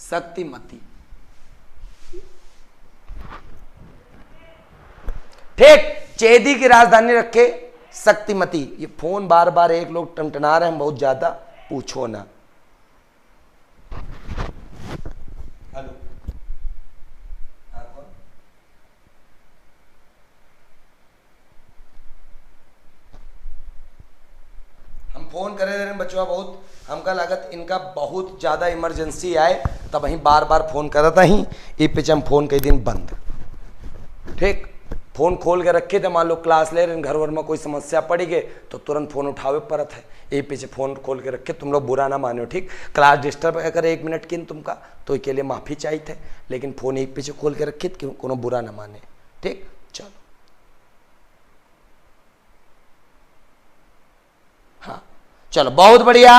शक्तिमती, ठीक, चेदी की राजधानी रखे शक्तिमती। ये फोन बार बार एक लोग टनटना रहे हैं बहुत ज्यादा, पूछो ना। हेलो, हम फोन करे दे रहे हैं बच्चों, बहुत हमका लागत इनका बहुत ज्यादा इमरजेंसी आए, तब वहीं बार बार फोन करता ही ये पीछे हम फोन कई दिन बंद। ठीक, फोन खोल के रखे थे, मान लो क्लास ले रहे घर वर में कोई समस्या पड़ी गई तो तुरंत फोन उठावे परत है, ये पीछे फोन खोल के रखे। तुम लोग बुरा ना मानो, ठीक, क्लास डिस्टर्ब अगर 1 मिनट की तुमका तो इसके लिए माफी चाहिए थे, लेकिन फोन एक पीछे खोल के रखे क्यों कोनो बुरा ना माने। ठीक, चलो, हाँ चलो, बहुत बढ़िया।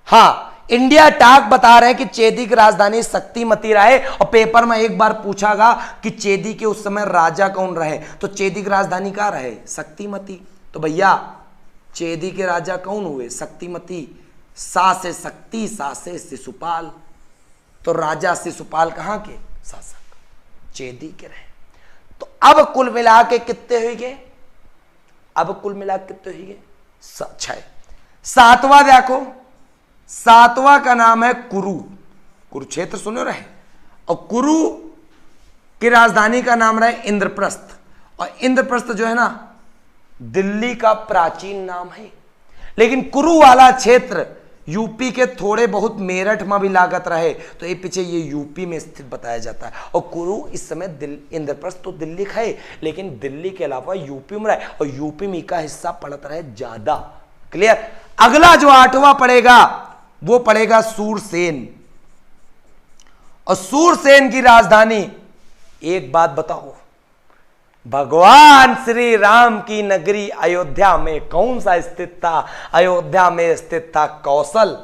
हाँ, इंडिया टाक बता रहे हैं कि चेदी की राजधानी शक्तिमती रहे, और पेपर में एक बार पूछागा कि चेदी के उस समय राजा कौन रहे, तो चेदी की राजधानी कहां रहे? शक्तिमती। तो भैया चेदी के राजा कौन हुए? शक्तिमती। सा से शक्ति, सा से शिशुपाल, तो राजा शिशुपाल कहां के? शासक, चेदी के रहे। तो अब कुल मिला के कितने हुए गए? अब कुल मिला के कितने हुए गए? 6। सातवां देखो, सातवां का नाम है कुरु। कुरुक्षेत्र सुनो रहे, और कुरु की राजधानी का नाम रहे इंद्रप्रस्थ, और इंद्रप्रस्थ जो है ना दिल्ली का प्राचीन नाम है, लेकिन कुरु वाला क्षेत्र यूपी के थोड़े बहुत मेरठ में भी लागत रहे, तो ये पीछे ये यूपी में स्थित बताया जाता है। और कुरु इस समय इंद्रप्रस्थ तो दिल्ली का है, लेकिन दिल्ली के अलावा यूपी में रहे, और यूपी में का हिस्सा पड़त रहे ज्यादा। क्लियर? अगला जो 8वां पड़ेगा वो पड़ेगा सूरसेन, और सूरसेन की राजधानी, एक बात बताओ, भगवान श्री राम की नगरी अयोध्या में कौन सा स्थित था? अयोध्या में स्थित था कौशल।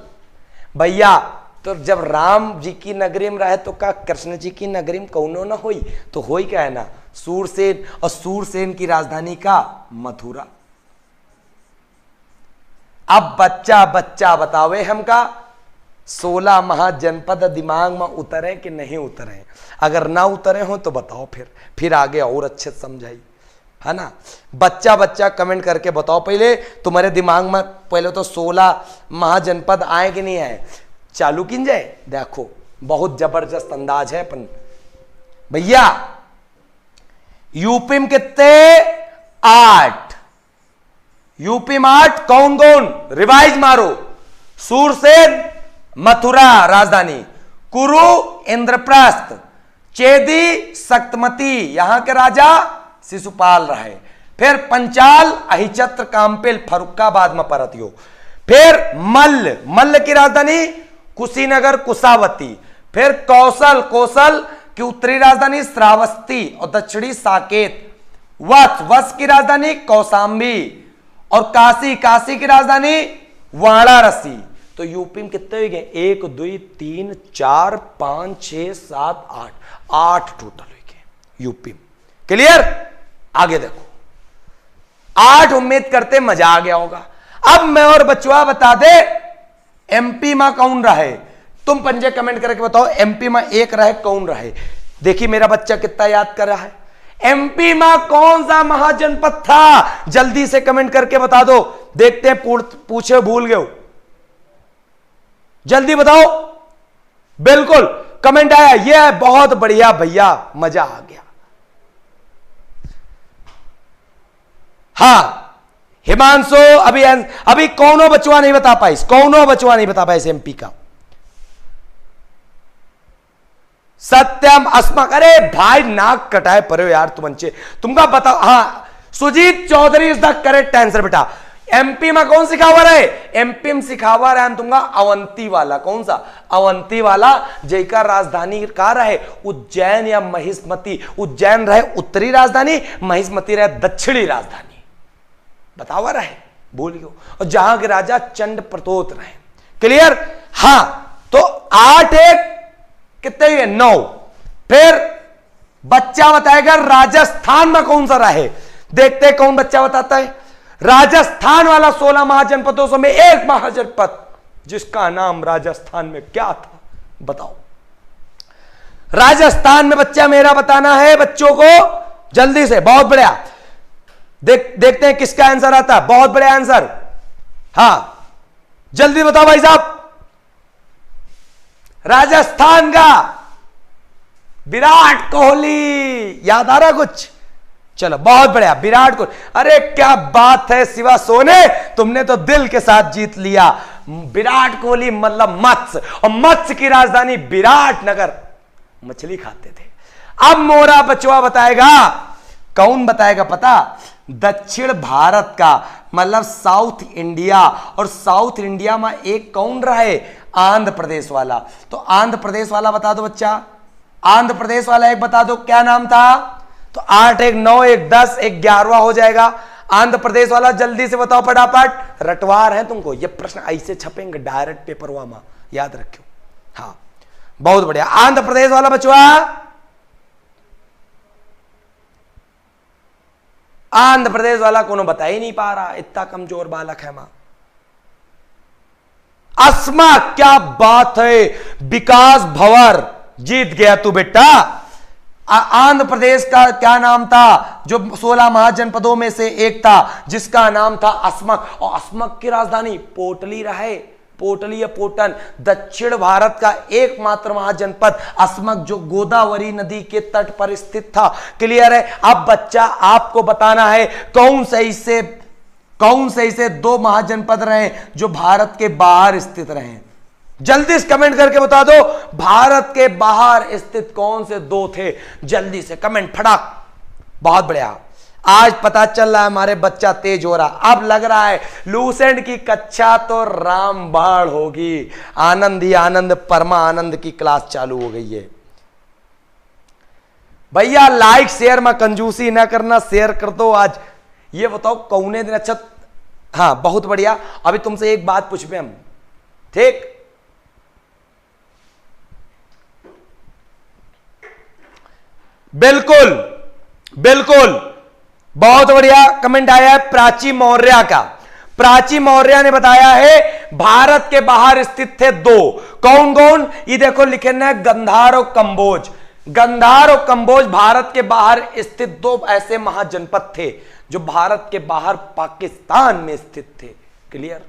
भैया तो जब राम जी की नगरी में रहे तो का कृष्ण जी की नगरी में कौनो ना होई, तो होई क्या है ना सूरसेन, और सूरसेन की राजधानी का मथुरा। अब बच्चा बच्चा बतावे हमका 16 महाजनपद दिमाग में उतरे कि नहीं उतरे? अगर ना उतरे हो तो बताओ, फिर आगे और अच्छे से समझाई, है ना। बच्चा बच्चा कमेंट करके बताओ, पहले तुम्हारे दिमाग में पहले तो 16 महाजनपद आए कि नहीं आए, चालू किन जाए। देखो बहुत जबरदस्त अंदाज है अपन। भैया यूपी में कितने? 8। यूपी में 8, कौन कौन? रिवाइज मारो। सूरसेन मथुरा राजधानी, कुरु इंद्रप्रस्थ, चेदी शक्तिमती, यहां के राजा शिशुपाल रहे, फिर पंचाल अहिछत्र कामपेल फर्रुखाबाद में परतियो, फिर मल्ल की राजधानी कुशीनगर कुशावती, फिर कौशल की उत्तरी राजधानी श्रावस्ती और दक्षिणी साकेत, वत्स की राजधानी कौशांबी, और काशी की राजधानी वाराणसी। तो यूपी में कितने हो गए? 1 2 3 4 5 6 7 8 टोटल हो गए यूपी में। क्लियर? आगे देखो, 8 उम्मीद करते मजा आ गया होगा। अब मैं और बचवा बता दे एमपी में कौन रहे, तुम पंजे कमेंट करके बताओ एमपी में एक रहे कौन रहे। देखिए मेरा बच्चा कितना याद कर रहा है। एमपी में कौन सा महाजनपद था? जल्दी से कमेंट करके बता दो, देखते हैं पूछे भूल गए, जल्दी बताओ। बिल्कुल कमेंट आया, यह बहुत बढ़िया भैया, मजा आ गया। हाँ हिमांशु, अभी कौनो बचवा नहीं बता पाई, कौनो बचवा नहीं बता पाई एमपी का। सत्यम अस्मक, अरे भाई नाक कटाए परे यार तुम अंचे, तुमका बताओ। हाँ Sujeet Chaudhary is the correct answer बेटा। एमपी में कौन सिखावर है? एमपी में सिखावर है तुमका अवंती वाला। कौन सा? अवंती वाला। जयका राजधानी का रहे उज्जैन या महिष्मती। उज्जैन रहे उत्तरी राजधानी, महिष्मती रहे दक्षिणी राजधानी। बतावा रहे बोलियो। और जहां के राजा चंड प्रतोत रहे। क्लियर? हां, तो 8 1 कितने हुए? 9। फिर बच्चा बताएगा राजस्थान में कौन सा रहे। देखते हैं कौन बच्चा बताता है। राजस्थान वाला 16 महाजनपदों में एक महाजनपद जिसका नाम राजस्थान में क्या था, बताओ। राजस्थान में बच्चा मेरा बताना है बच्चों को जल्दी से। बहुत बढ़िया। देखते हैं किसका आंसर आता है। बहुत बढ़िया आंसर। हां, जल्दी बताओ भाई साहब। राजस्थान का विराट कोहली। याद आ रहा कुछ? चलो बहुत बढ़िया, विराट कोहली। अरे क्या बात है शिवा सोने, तुमने तो दिल के साथ जीत लिया। विराट कोहली मतलब मत्स्य, और मत्स्य की राजधानी विराट नगर। मछली खाते थे। अब मोरा बचवा बताएगा। कौन बताएगा पता? दक्षिण भारत का मतलब साउथ इंडिया। और साउथ इंडिया में एक कौन रहे? आंध्र प्रदेश वाला। तो आंध्र प्रदेश वाला बता दो बच्चा। आंध्र प्रदेश वाला एक बता दो, क्या नाम था? तो 8 1 9 1 10 1 11वां हो जाएगा। आंध्र प्रदेश वाला जल्दी से बताओ फटाफट। रटवार है तुमको, ये प्रश्न ऐसे छपेंगे डायरेक्ट पेपर हुआ में, याद रखियो। हाँ बहुत बढ़िया। आंध्र प्रदेश वाला बचवा, आंध्र प्रदेश वाला कोनो बता ही नहीं पा रहा, इतना कमजोर बालक है मां। अस्मा, क्या बात है, विकास भंवर जीत गया तू बेटा। आंध्र प्रदेश का क्या नाम था जो 16 महाजनपदों में से एक था, जिसका नाम था अस्मक। और अस्मक की राजधानी पोटली रहे। पोटली या पोटन, दक्षिण भारत का एकमात्र महाजनपद अस्मक, जो गोदावरी नदी के तट पर स्थित था। क्लियर है? अब बच्चा आपको बताना है कौन से ऐसे 2 महाजनपद रहे जो भारत के बाहर स्थित रहे। जल्दी से कमेंट करके बता दो, भारत के बाहर स्थित कौन से 2 थे। जल्दी से कमेंट फटाक। बहुत बढ़िया, आज पता चल रहा है हमारे बच्चा तेज हो रहा। अब लग रहा है लूसेंट की कक्षा तो रामबाण होगी। आनंद ही आनंद, परमा आनंद की क्लास चालू हो गई है। भैया लाइक शेयर में कंजूसी ना करना, शेयर कर दो। आज ये बताओ कौने दिन अच्छा। हाँ बहुत बढ़िया। अभी तुमसे एक बात पूछे हम, ठीक? बिल्कुल बिल्कुल, बहुत बढ़िया कमेंट आया है प्राची मौर्य का। प्राची मौर्य ने बताया है भारत के बाहर स्थित थे 2। कौन कौन? ये देखो लिखे ना, गंधार और कंबोज। गंधार और कंबोज भारत के बाहर स्थित 2 ऐसे महाजनपद थे जो भारत के बाहर पाकिस्तान में स्थित थे। क्लियर?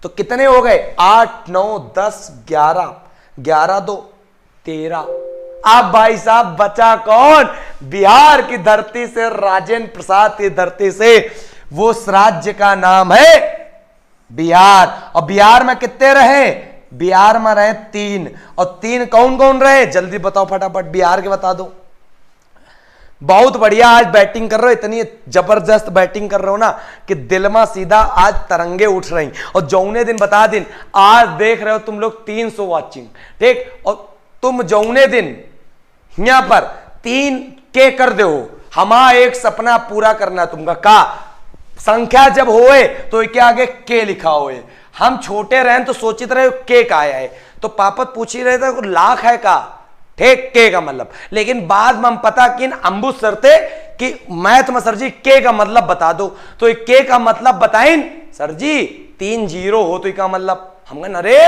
तो कितने हो गए? 8 9 10 11, 11 2 13। अब भाई साहब बचा कौन? बिहार की धरती से, राजेंद्र प्रसाद की धरती से। वो राज्य का नाम है बिहार। और बिहार में कितने रहे? बिहार में रहे 3। और 3 कौन कौन रहे? जल्दी बताओ फटाफट, बिहार के बता दो। बहुत बढ़िया, आज बैटिंग कर रहे हो, इतनी जबरदस्त बैटिंग कर रहे हो ना कि दिल में सीधा आज तरंगे उठ रही। और जौने दिन बता दिन, आज देख रहे हो तुम लोग 300 वॉचिंग, ठीक? और तुम जौने दिन यहां पर 3K कर दो, हमारा एक सपना पूरा करना तुमका। का संख्या जब होए तो क्या आगे के लिखा होए। हम छोटे रहे तो सोचित रहे के का आया है, तो पापा पूछ ही रहे थे लाख है का, ठीक? के का मतलब। लेकिन बाद में हम पता कि अंबुज सर थे कि मैथ में सर जी के का मतलब बता दो। तो के का मतलब बताइन सर जी 3 0 हो तो का मतलब। हम कहें अरे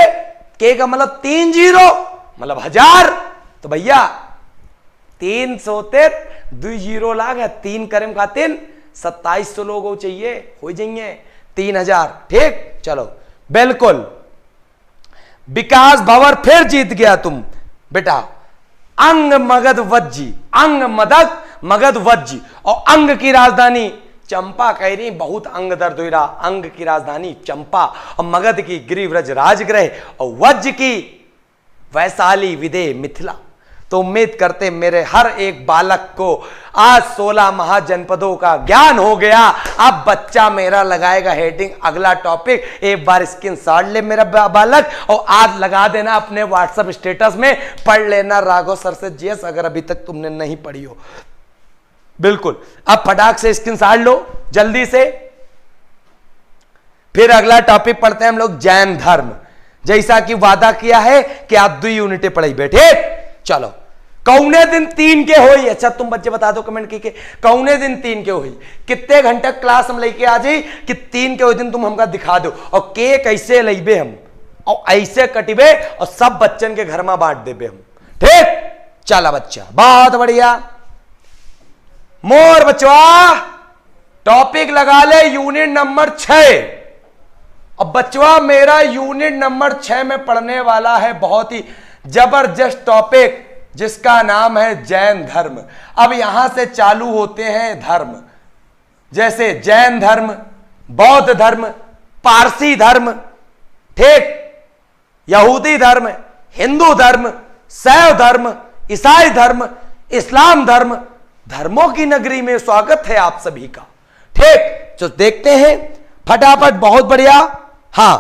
के का मतलब 3 0 मतलब 1000। तो भैया 300 थे 2 0 लाख है, 3 करें खातिर 2700 लोग चाहिए, हो जाइए 3000, ठीक? चलो बिल्कुल। विकास भंवर फिर जीत गया तुम बेटा। अंग मगध वज्जी, अंग मदक मगध वज्जी। और अंग की राजधानी चंपा कह रही, बहुत अंग दर्द हो रहा। अंग की राजधानी चंपा, और मगध की गिरिव्रज राजगृह, और वज्ज की वैशाली विदेह मिथिला। तो उम्मीद करते मेरे हर एक बालक को आज 16 महाजनपदों का ज्ञान हो गया। अब बच्चा मेरा लगाएगा हेडिंग अगला टॉपिक, एक बार स्क्रीनशॉट ले मेरा बालक और आज लगा देना अपने व्हाट्सएप स्टेटस में, पढ़ लेना राघव सर से जीएस अगर अभी तक तुमने नहीं पढ़ी हो। बिल्कुल, अब फटाक से स्क्रीनशॉट लो जल्दी से। फिर अगला टॉपिक पढ़ते हैं हम लोग जैन धर्म, जैसा कि वादा किया है कि आप 2 यूनिटें पढ़ाई बैठे। चलो, कौने दिन 3 के होई? अच्छा तुम बच्चे बता दो कमेंट की कौने दिन 3 के होई, कितने घंटे क्लास हम लेके आ जाई कि 3 के दिन तुम हमका दिखा दो, और केक ऐसे लेबे हम और ऐसे कटिबे और सब बच्चन के घर में बांट देबे हम। ठीक, चला बच्चा, बहुत बढ़िया। मोर बचवा टॉपिक लगा ले यूनिट नंबर 6। अब बचवा मेरा यूनिट नंबर 6 में पढ़ने वाला है बहुत ही जबरदस्त टॉपिक जिसका नाम है जैन धर्म। अब यहां से चालू होते हैं धर्म, जैसे जैन धर्म, बौद्ध धर्म, पारसी धर्म, ठीक, यहूदी धर्म, हिंदू धर्म, शैव धर्म, ईसाई धर्म, इस्लाम धर्म। धर्मों की नगरी में स्वागत है आप सभी का। ठीक, तो देखते हैं फटाफट, बहुत बढ़िया। हां,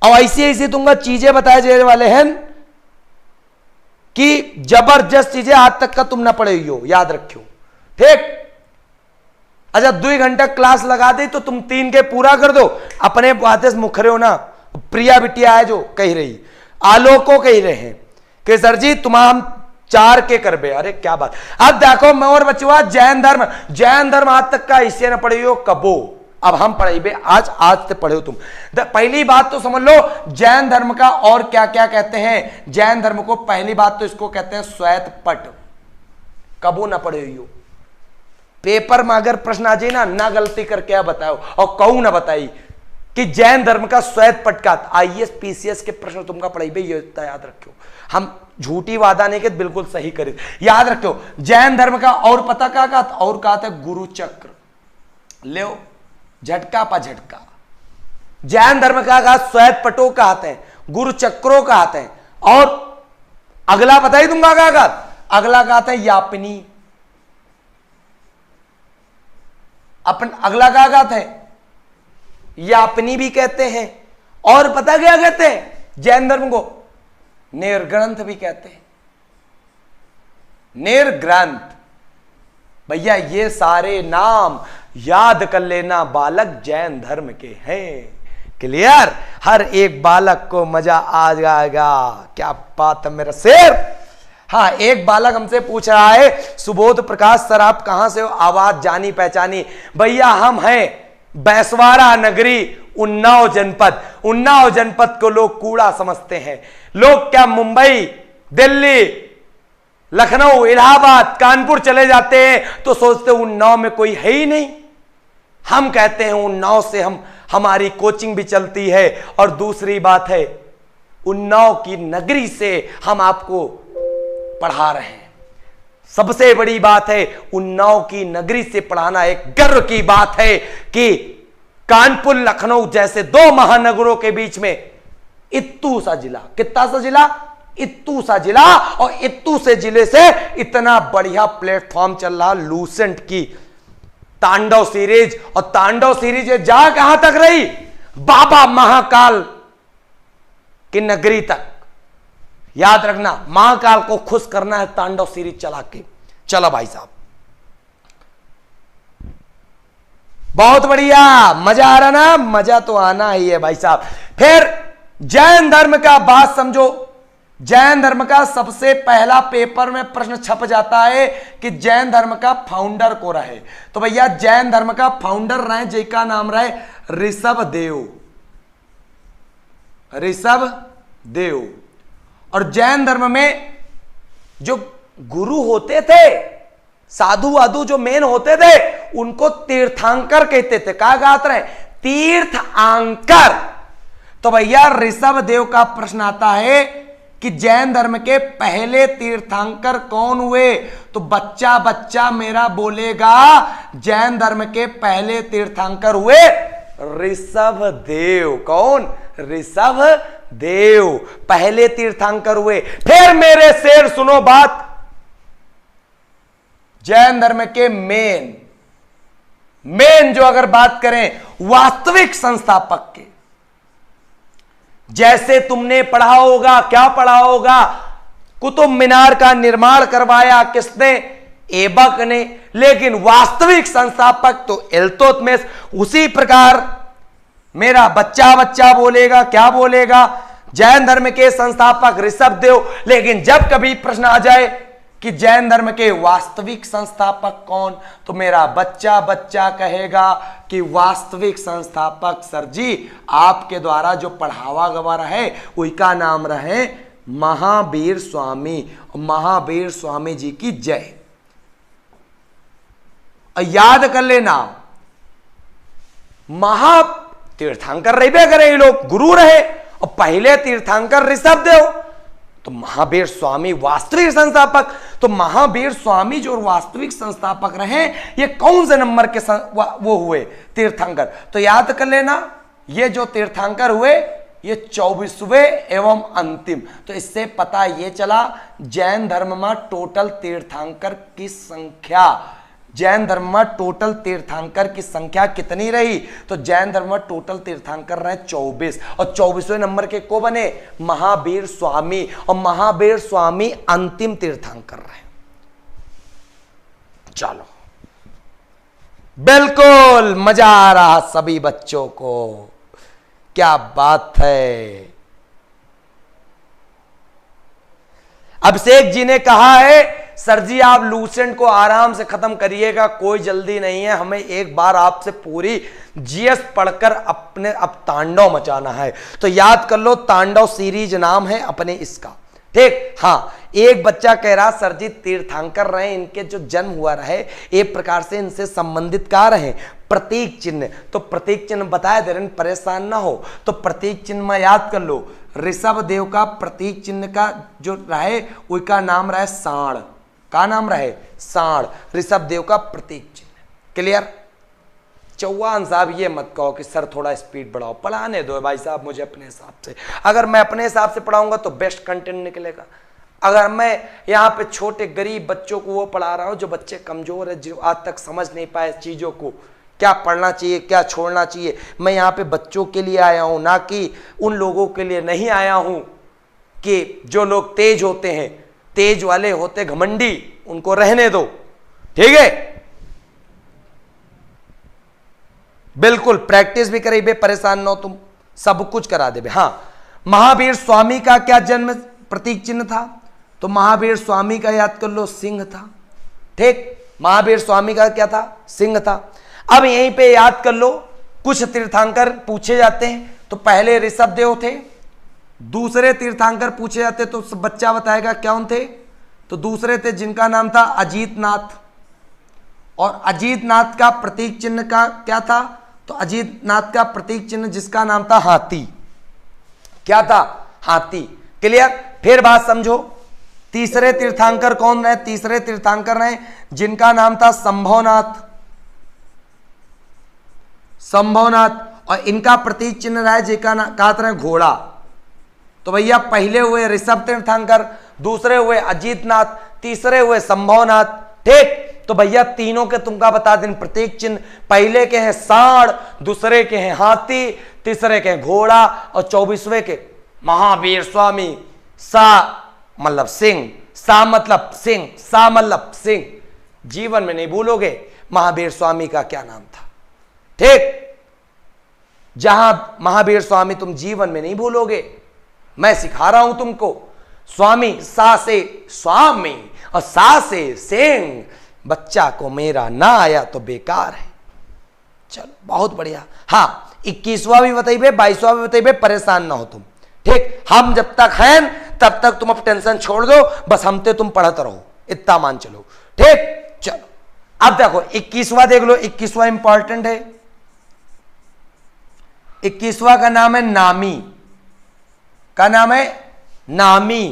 और ऐसी ऐसी तुमको चीजें बताए जाने वाले हैं कि जबरदस्त चीजें आज तक का तुम ना पढ़े हो, याद रखियो। ठीक, अच्छा 2 घंटा क्लास लगा दी तो तुम 3 के पूरा कर दो। अपने बातें मुखरे हो ना, प्रिया बिटिया है जो कह रही, आलोको कह रहे हैं कि सर जी तुम हम 4 के करबे। अरे क्या बात। अब देखो मैं और बचवा जैन धर्म आज तक का इससे ना पढ़े हो कबो, अब हम पढ़ेबे आज से पढ़े हो तुम। पहली बात तो समझ लो जैन धर्म का और क्या क्या कहते हैं। जैन धर्म को पहली बात तो इसको कहते हैं श्वेत पट, कबो ना पढ़े हो। पेपर में अगर प्रश्न आ जाए ना गलती कर क्या बताओ और कहूं ना बताई कि जैन धर्म का श्वेत पट का आईएएस पीसीएस के प्रश्न तुमका पढ़ेबे, ये याद रखो। हम झूठी वादा नहीं के बिल्कुल सही करे, याद रखो। जैन धर्म का और पता क्या कहा, और कहा था गुरु चक्र, ले झटका पा झटका। जैन धर्म का श्वेत पटो कहते हैं, गुरु चक्रों कहते हैं, और अगला पता ही तुमका क्या कहा, अगला कहते हैं यापनी। अपन अगला क्या कहते हैं, यापनी भी कहते हैं, और पता क्या कहते हैं जैन धर्म को, निर्ग्रंथ भी कहते हैं। निर्ग्रंथ, भैया ये सारे नाम याद कर लेना बालक जैन धर्म के हैं। क्लियर, हर एक बालक को मजा आ जाएगा। क्या बात है मेरा शेर। हाँ, एक बालक हमसे पूछ रहा है सुबोध प्रकाश सर आप कहां से हो, आवाज जानी पहचानी। भैया हम हैं बैसवाड़ा नगरी, उन्नाव जनपद। उन्नाव जनपद को लोग कूड़ा समझते हैं। लोग क्या मुंबई, दिल्ली, लखनऊ, इलाहाबाद, कानपुर चले जाते हैं तो सोचते उन्नाव में कोई है ही नहीं। हम कहते हैं उन्नाव से हमारी कोचिंग भी चलती है, और दूसरी बात है उन्नाव की नगरी से हम आपको पढ़ा रहे हैं। सबसे बड़ी बात है उन्नाव की नगरी से पढ़ाना एक गर्व की बात है कि कानपुर लखनऊ जैसे 2 महानगरों के बीच में इत्तू सा जिला, कितना सा जिला, इत्तू सा जिला, और इत्तू से जिले से इतना बढ़िया प्लेटफॉर्म चल रहा लूसेंट की तांडव सीरीज। और तांडव सीरीज जा कहां तक रही, बाबा महाकाल की नगरी तक। याद रखना महाकाल को खुश करना है तांडव सीरीज चला के। चलो भाई साहब, बहुत बढ़िया, मजा आ रहा ना, मजा तो आना ही है भाई साहब। फिर जैन धर्म का बात समझो। जैन धर्म का सबसे पहला पेपर में प्रश्न छप जाता है कि जैन धर्म का फाउंडर को रहे। तो भैया जैन धर्म का फाउंडर रहे, जिनका नाम रहे ऋषभ देव। ऋषभ देव। और जैन धर्म में जो गुरु होते थे, साधु वाधु जो मेन होते थे, उनको तीर्थांकर कहते थे। क्या कहते रहे, तीर्थांकर। तो भैया ऋषभ देव का प्रश्न आता है कि जैन धर्म के पहले तीर्थंकर कौन हुए। तो बच्चा बच्चा मेरा बोलेगा जैन धर्म के पहले तीर्थंकर हुए ऋषभ देव। कौन, ऋषभ देव पहले तीर्थंकर हुए। फिर मेरे शेर सुनो बात, जैन धर्म के मेन जो अगर बात करें वास्तविक संस्थापक के, जैसे तुमने पढ़ा होगा, क्या पढ़ा होगा, कुतुब मीनार का निर्माण करवाया किसने? ऐबक ने। लेकिन वास्तविक संस्थापक तो इल्तुतमिश। उसी प्रकार मेरा बच्चा बच्चा बोलेगा, क्या बोलेगा? जैन धर्म के संस्थापक ऋषभदेव। लेकिन जब कभी प्रश्न आ जाए कि जैन धर्म के वास्तविक संस्थापक कौन, तो मेरा बच्चा बच्चा कहेगा कि वास्तविक संस्थापक सर जी आपके द्वारा जो पढ़ावा गवा रहे उसका नाम रहे महावीर स्वामी। महावीर स्वामी जी की जय। याद कर लेना, महा तीर्थंकर रहे करे लोग, गुरु रहे, और पहले तीर्थंकर ऋषभदेव, तो महावीर स्वामी वास्तविक संस्थापक। तो महावीर स्वामी जो वास्तविक संस्थापक रहे, ये कौन से नंबर के वो हुए तीर्थंकर? तो याद कर लेना, ये जो तीर्थंकर हुए ये 24वें एवं अंतिम। तो इससे पता ये चला जैन धर्म में टोटल तीर्थंकर की संख्या, जैन धर्म में टोटल तीर्थंकर की संख्या कितनी रही? तो जैन धर्म में टोटल तीर्थंकर रहे 24, और 24वें नंबर के को बने महावीर स्वामी, और महावीर स्वामी अंतिम तीर्थंकर रहे। चलो, बिल्कुल मजा आ रहा सभी बच्चों को, क्या बात है। अभिषेक जी ने कहा है सर जी आप लूसेंट को आराम से खत्म करिएगा, कोई जल्दी नहीं है, हमें एक बार आपसे पूरी जीएस पढ़कर अपने अब तांडव मचाना है। तो याद कर लो, तांडव सीरीज नाम है अपने इसका, ठीक। हाँ, एक बच्चा कह रहा सर जी तीर्थंकर रहे, इनके जो जन्म हुआ रहे एक प्रकार से इनसे संबंधित क्या रहे? प्रतीक चिन्ह। तो प्रतीक चिन्ह बताया दे रहे, परेशान ना हो। तो प्रतीक चिन्ह में याद कर लो, ऋषभ देव का प्रतीक चिन्ह का जो रहे उसका नाम रहे सांड। का नाम रहे? सांड। ऋषभ देव का प्रतीक चिन्ह। क्लियर? चौहान साहब ये मत कहो कि सर थोड़ा स्पीड बढ़ाओ, पढ़ाने दो भाई साहब मुझे अपने हिसाब से। अगर मैं अपने हिसाब से पढ़ाऊंगा तो बेस्ट कंटेंट निकलेगा। अगर मैं यहाँ पे छोटे गरीब बच्चों को वो पढ़ा रहा हूँ जो बच्चे कमजोर है, जो आज तक समझ नहीं पाए चीज़ों को, क्या पढ़ना चाहिए क्या छोड़ना चाहिए, मैं यहाँ पे बच्चों के लिए आया हूँ, ना कि उन लोगों के लिए नहीं आया हूँ कि जो लोग तेज होते हैं, तेज वाले होते घमंडी, उनको रहने दो, ठीक है। बिल्कुल प्रैक्टिस भी करें, परेशान न हो तुम, सब कुछ करा दे। हाँ, महावीर स्वामी का क्या जन्म प्रतीक चिन्ह था? तो महावीर स्वामी का याद कर लो सिंह था, ठीक। महावीर स्वामी का क्या था? सिंह था। अब यहीं पे याद कर लो, कुछ तीर्थंकर पूछे जाते हैं। तो पहले ऋषभदेव थे, दूसरे तीर्थंकर पूछे जाते तो बच्चा बताएगा कौन थे? तो दूसरे थे जिनका नाम था अजीतनाथ। और अजीतनाथ का प्रतीक चिन्ह का क्या था? तो अजीतनाथ का प्रतीक चिन्ह जिसका नाम था हाथी। क्या था? हाथी। क्लियर? फिर बात समझो, तीसरे तीर्थंकर कौन रहे? तीसरे तीर्थंकर रहे जिनका नाम था संभवनाथ। संभवनाथ, और इनका प्रतीक चिन्ह रहा है जिनका कहा था घोड़ा। तो भैया पहले हुए ऋषभ तीर्थंकर, दूसरे हुए अजीतनाथ, तीसरे हुए संभवनाथ, ठीक। तो भैया तीनों के तुमका बता दें प्रतीक चिन्ह, पहले के हैं सांड, दूसरे के हैं हाथी, तीसरे के हैं घोड़ा, और 24वें के महावीर स्वामी। सा मतलब सिंह, सा मतलब सिंह, सा मतलब सिंह। जीवन में नहीं भूलोगे महावीर स्वामी का क्या नाम था, ठीक। जहां महावीर स्वामी तुम जीवन में नहीं भूलोगे, मैं सिखा रहा हूं तुमको। स्वामी, सा से स्वामी और सा से सिंह। बच्चा को मेरा ना आया तो बेकार है। चलो बहुत बढ़िया। हाँ, 21वां भी बताइए, 22वां भी बताइए, परेशान ना हो तुम, ठीक। हम जब तक हैं तब तक तुम अब टेंशन छोड़ दो, बस हमते तुम पढ़ते रहो, इतना मान चलो, ठीक। चलो अब देखो 21वां देख लो, 21वां इंपॉर्टेंट है। 21वां का नाम है नामी। का नाम है नामी।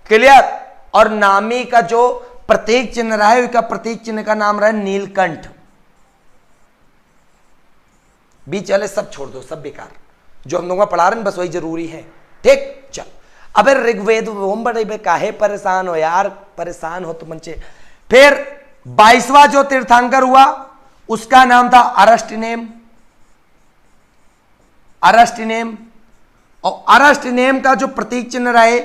क्लियर? और नामी का जो प्रतीक चिन्ह रहा है उसका प्रतीक चिन्ह का नाम रहा है नीलकंठ। बीच वाले सब छोड़ दो, सब बेकार, जो हम लोग पढ़ा रहे हैं बस वही जरूरी है, ठीक, चलो। अबे ऋग्वेद ओम बड़े काहे परेशान हो यार, परेशान हो तो मंचे। फिर 22वां जो तीर्थंकर हुआ उसका नाम था अरस्टिनेम। अरस्टिनेम, और अरस्टिनेम का जो प्रतीक चिन्ह रहे,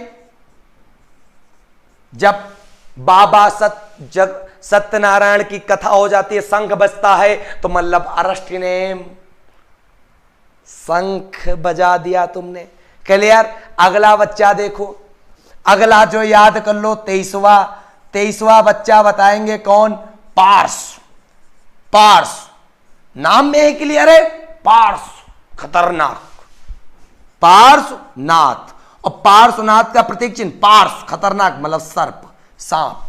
जब बाबा सत्यनारायण की कथा हो जाती है, शंख बजता है, तो मतलब अरस्टिनेम, शंख बजा दिया तुमने। क्लियर। अगला बच्चा देखो, अगला जो याद कर लो, 23वां बच्चा बताएंगे कौन? पार्स। पार्स नाम में ही क्लियर है, पार्स खतरनाक, पार्श्वनाथ। और पार्श्वनाथ का प्रतीक चिन्ह पार्श, खतरनाक मतलब सर्प, सांप।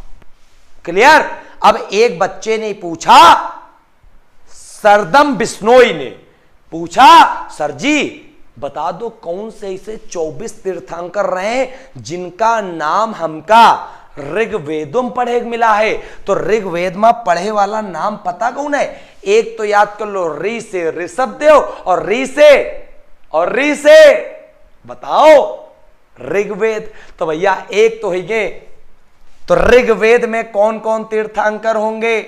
क्लियर। अब एक बच्चे ने पूछा, सरदम बिश्नोई ने पूछा, सर जी बता दो कौन से ऐसे 24 तीर्थंकर रहे जिनका नाम हमका ऋग्वेदों में पढ़े मिला है। तो ऋग्वेद में पढ़े वाला नाम पता कौन है? एक तो याद कर लो, री से ऋषभ देव, और री से बताओ ऋग्वेद। तो भैया एक तो है, तो ऋग्वेद में कौन कौन तीर्थंकर होंगे?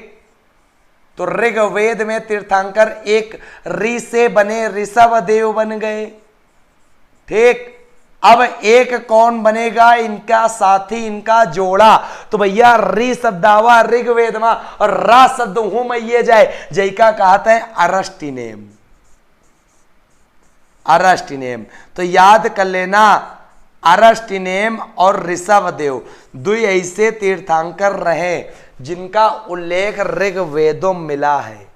तो ऋग्वेद में तीर्थंकर एक री से बने, ऋषभ देव बन गए। ठीक। अब एक कौन बनेगा? इनका साथी, इनका जोड़ा। तो भैया री शब्दावा ऋग्वेद में और रा शब्द हूं में ये जाए, जैका कहते हैं अरस्टिनेम। अरस्टिनेम तो याद कर लेना, अरस्टिनेम और ऋषभदेव दो ऐसे तीर्थंकर रहे जिनका उल्लेख ऋग्वेदों में मिला है।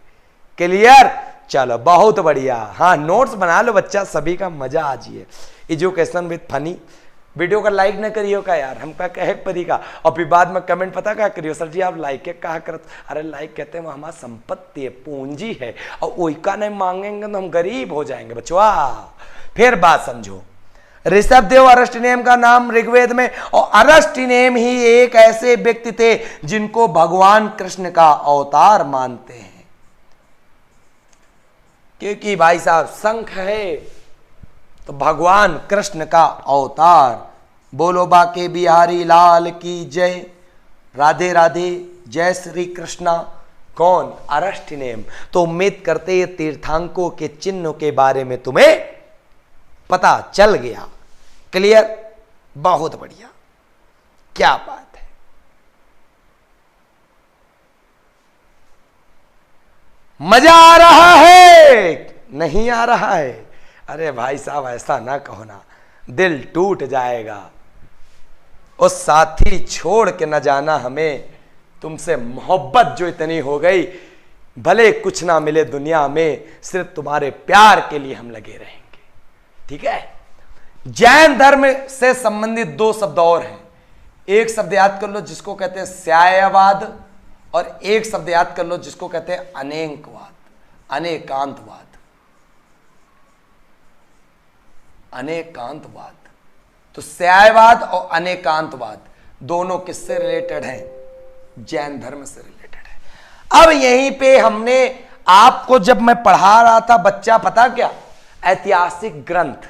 क्लियर। चलो बहुत बढ़िया। हाँ नोट्स बना लो बच्चा, सभी का मजा आ जाइए। Education with funny. वीडियो का लाइक न करियो का यार, हमका कहे परी का, और फिर बाद में कमेंट पता क्या करियो, सर जी आप लाइक कहा करत? अरे लाइक कहते हैं वो हमारा संपत्ति है, पूंजी है, और ओइका नहीं मांगेंगे तो हम गरीब हो जाएंगे बचवा। फिर बात समझो, ऋषभदेव अरस्टिनेम का नाम ऋग्वेद में, और अरस्टिनेम ही एक ऐसे व्यक्ति थे जिनको भगवान कृष्ण का अवतार मानते हैं। क्योंकि भाई साहब शंख है तो भगवान कृष्ण का अवतार। बोलो बाके बिहारी लाल की जय, राधे राधे, जय श्री कृष्णा। कौन? अरस्टिनेम। तो उम्मीद करते हैं तीर्थंकों के चिन्हों के बारे में तुम्हें पता चल गया। क्लियर। बहुत बढ़िया, क्या बात है। मजा आ रहा है? नहीं आ रहा है? अरे भाई साहब ऐसा ना कहो ना, दिल टूट जाएगा। उस साथी छोड़ के न जाना हमें, तुमसे मोहब्बत जो इतनी हो गई, भले कुछ ना मिले दुनिया में, सिर्फ तुम्हारे प्यार के लिए हम लगे रहेंगे। ठीक है। जैन धर्म से संबंधित दो शब्द और हैं। एक शब्द याद कर लो जिसको कहते हैं स्यायवाद, और एक शब्द याद कर लो जिसको कहते हैं अनेकवाद, अनेकांतवाद। अनेकांतवाद। तो स्यायवाद और अनेकांतवाद दोनों किससे रिलेटेड हैं? जैन धर्म से रिलेटेड है। अब यहीं पे हमने आपको जब मैं पढ़ा रहा था बच्चा, पता क्या, ऐतिहासिक ग्रंथ,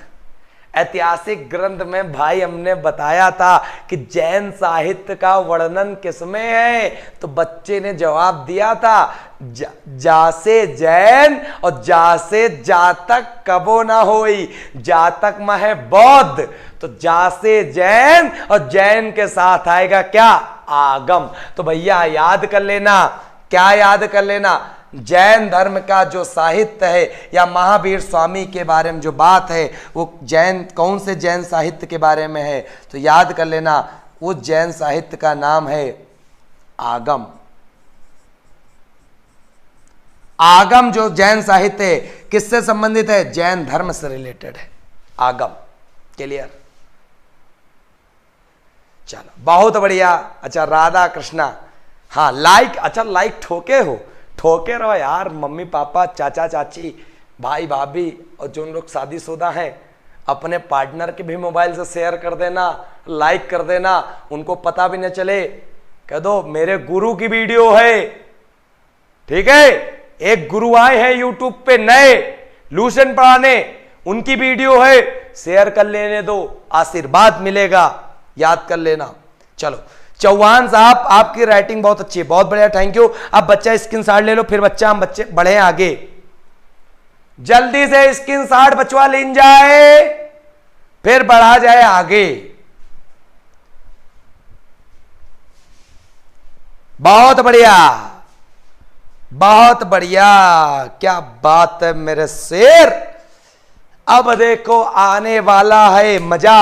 ऐतिहासिक ग्रंथ में भाई हमने बताया था कि जैन साहित्य का वर्णन किसमें है, तो बच्चे ने जवाब दिया था जासे जैन और जासे जातक कबो ना होई। जातक में है बौद्ध, तो जासे जैन, और जैन के साथ आएगा क्या? आगम। तो भैया याद कर लेना, क्या याद कर लेना? जैन धर्म का जो साहित्य है, या महावीर स्वामी के बारे में जो बात है, वो जैन, कौन से जैन साहित्य के बारे में है? तो याद कर लेना, वो जैन साहित्य का नाम है आगम। आगम जो जैन साहित्य है किससे संबंधित है? जैन धर्म से रिलेटेड है आगम। क्लियर। चलो बहुत बढ़िया। अच्छा राधा कृष्णा, हाँ लाइक, अच्छा लाइक ठोके हो, ठोके रहो यार। मम्मी पापा, चाचा चाची, भाई भाभी, और जो लोग शादीशुदा हैं अपने पार्टनर के भी मोबाइल से शेयर कर देना, लाइक कर देना, उनको पता भी न चले। कह दो मेरे गुरु की वीडियो है। ठीक है। एक गुरु आए हैं यूट्यूब पे नए लूसेंट पढ़ाने, उनकी वीडियो है, शेयर कर लेने दो, आशीर्वाद मिलेगा, याद कर लेना। चलो चौहान साहब आपकी राइटिंग बहुत अच्छी है, बहुत बढ़िया, थैंक यू। अब बच्चा स्क्रीनशॉट ले लो, फिर बच्चा हम बच्चे बढ़े आगे, जल्दी से स्क्रीनशॉट बचवा लेन जाए, फिर बढ़ा जाए आगे। बहुत बढ़िया, बहुत बढ़िया, क्या बात है मेरे शेर। अब देखो आने वाला है मजा,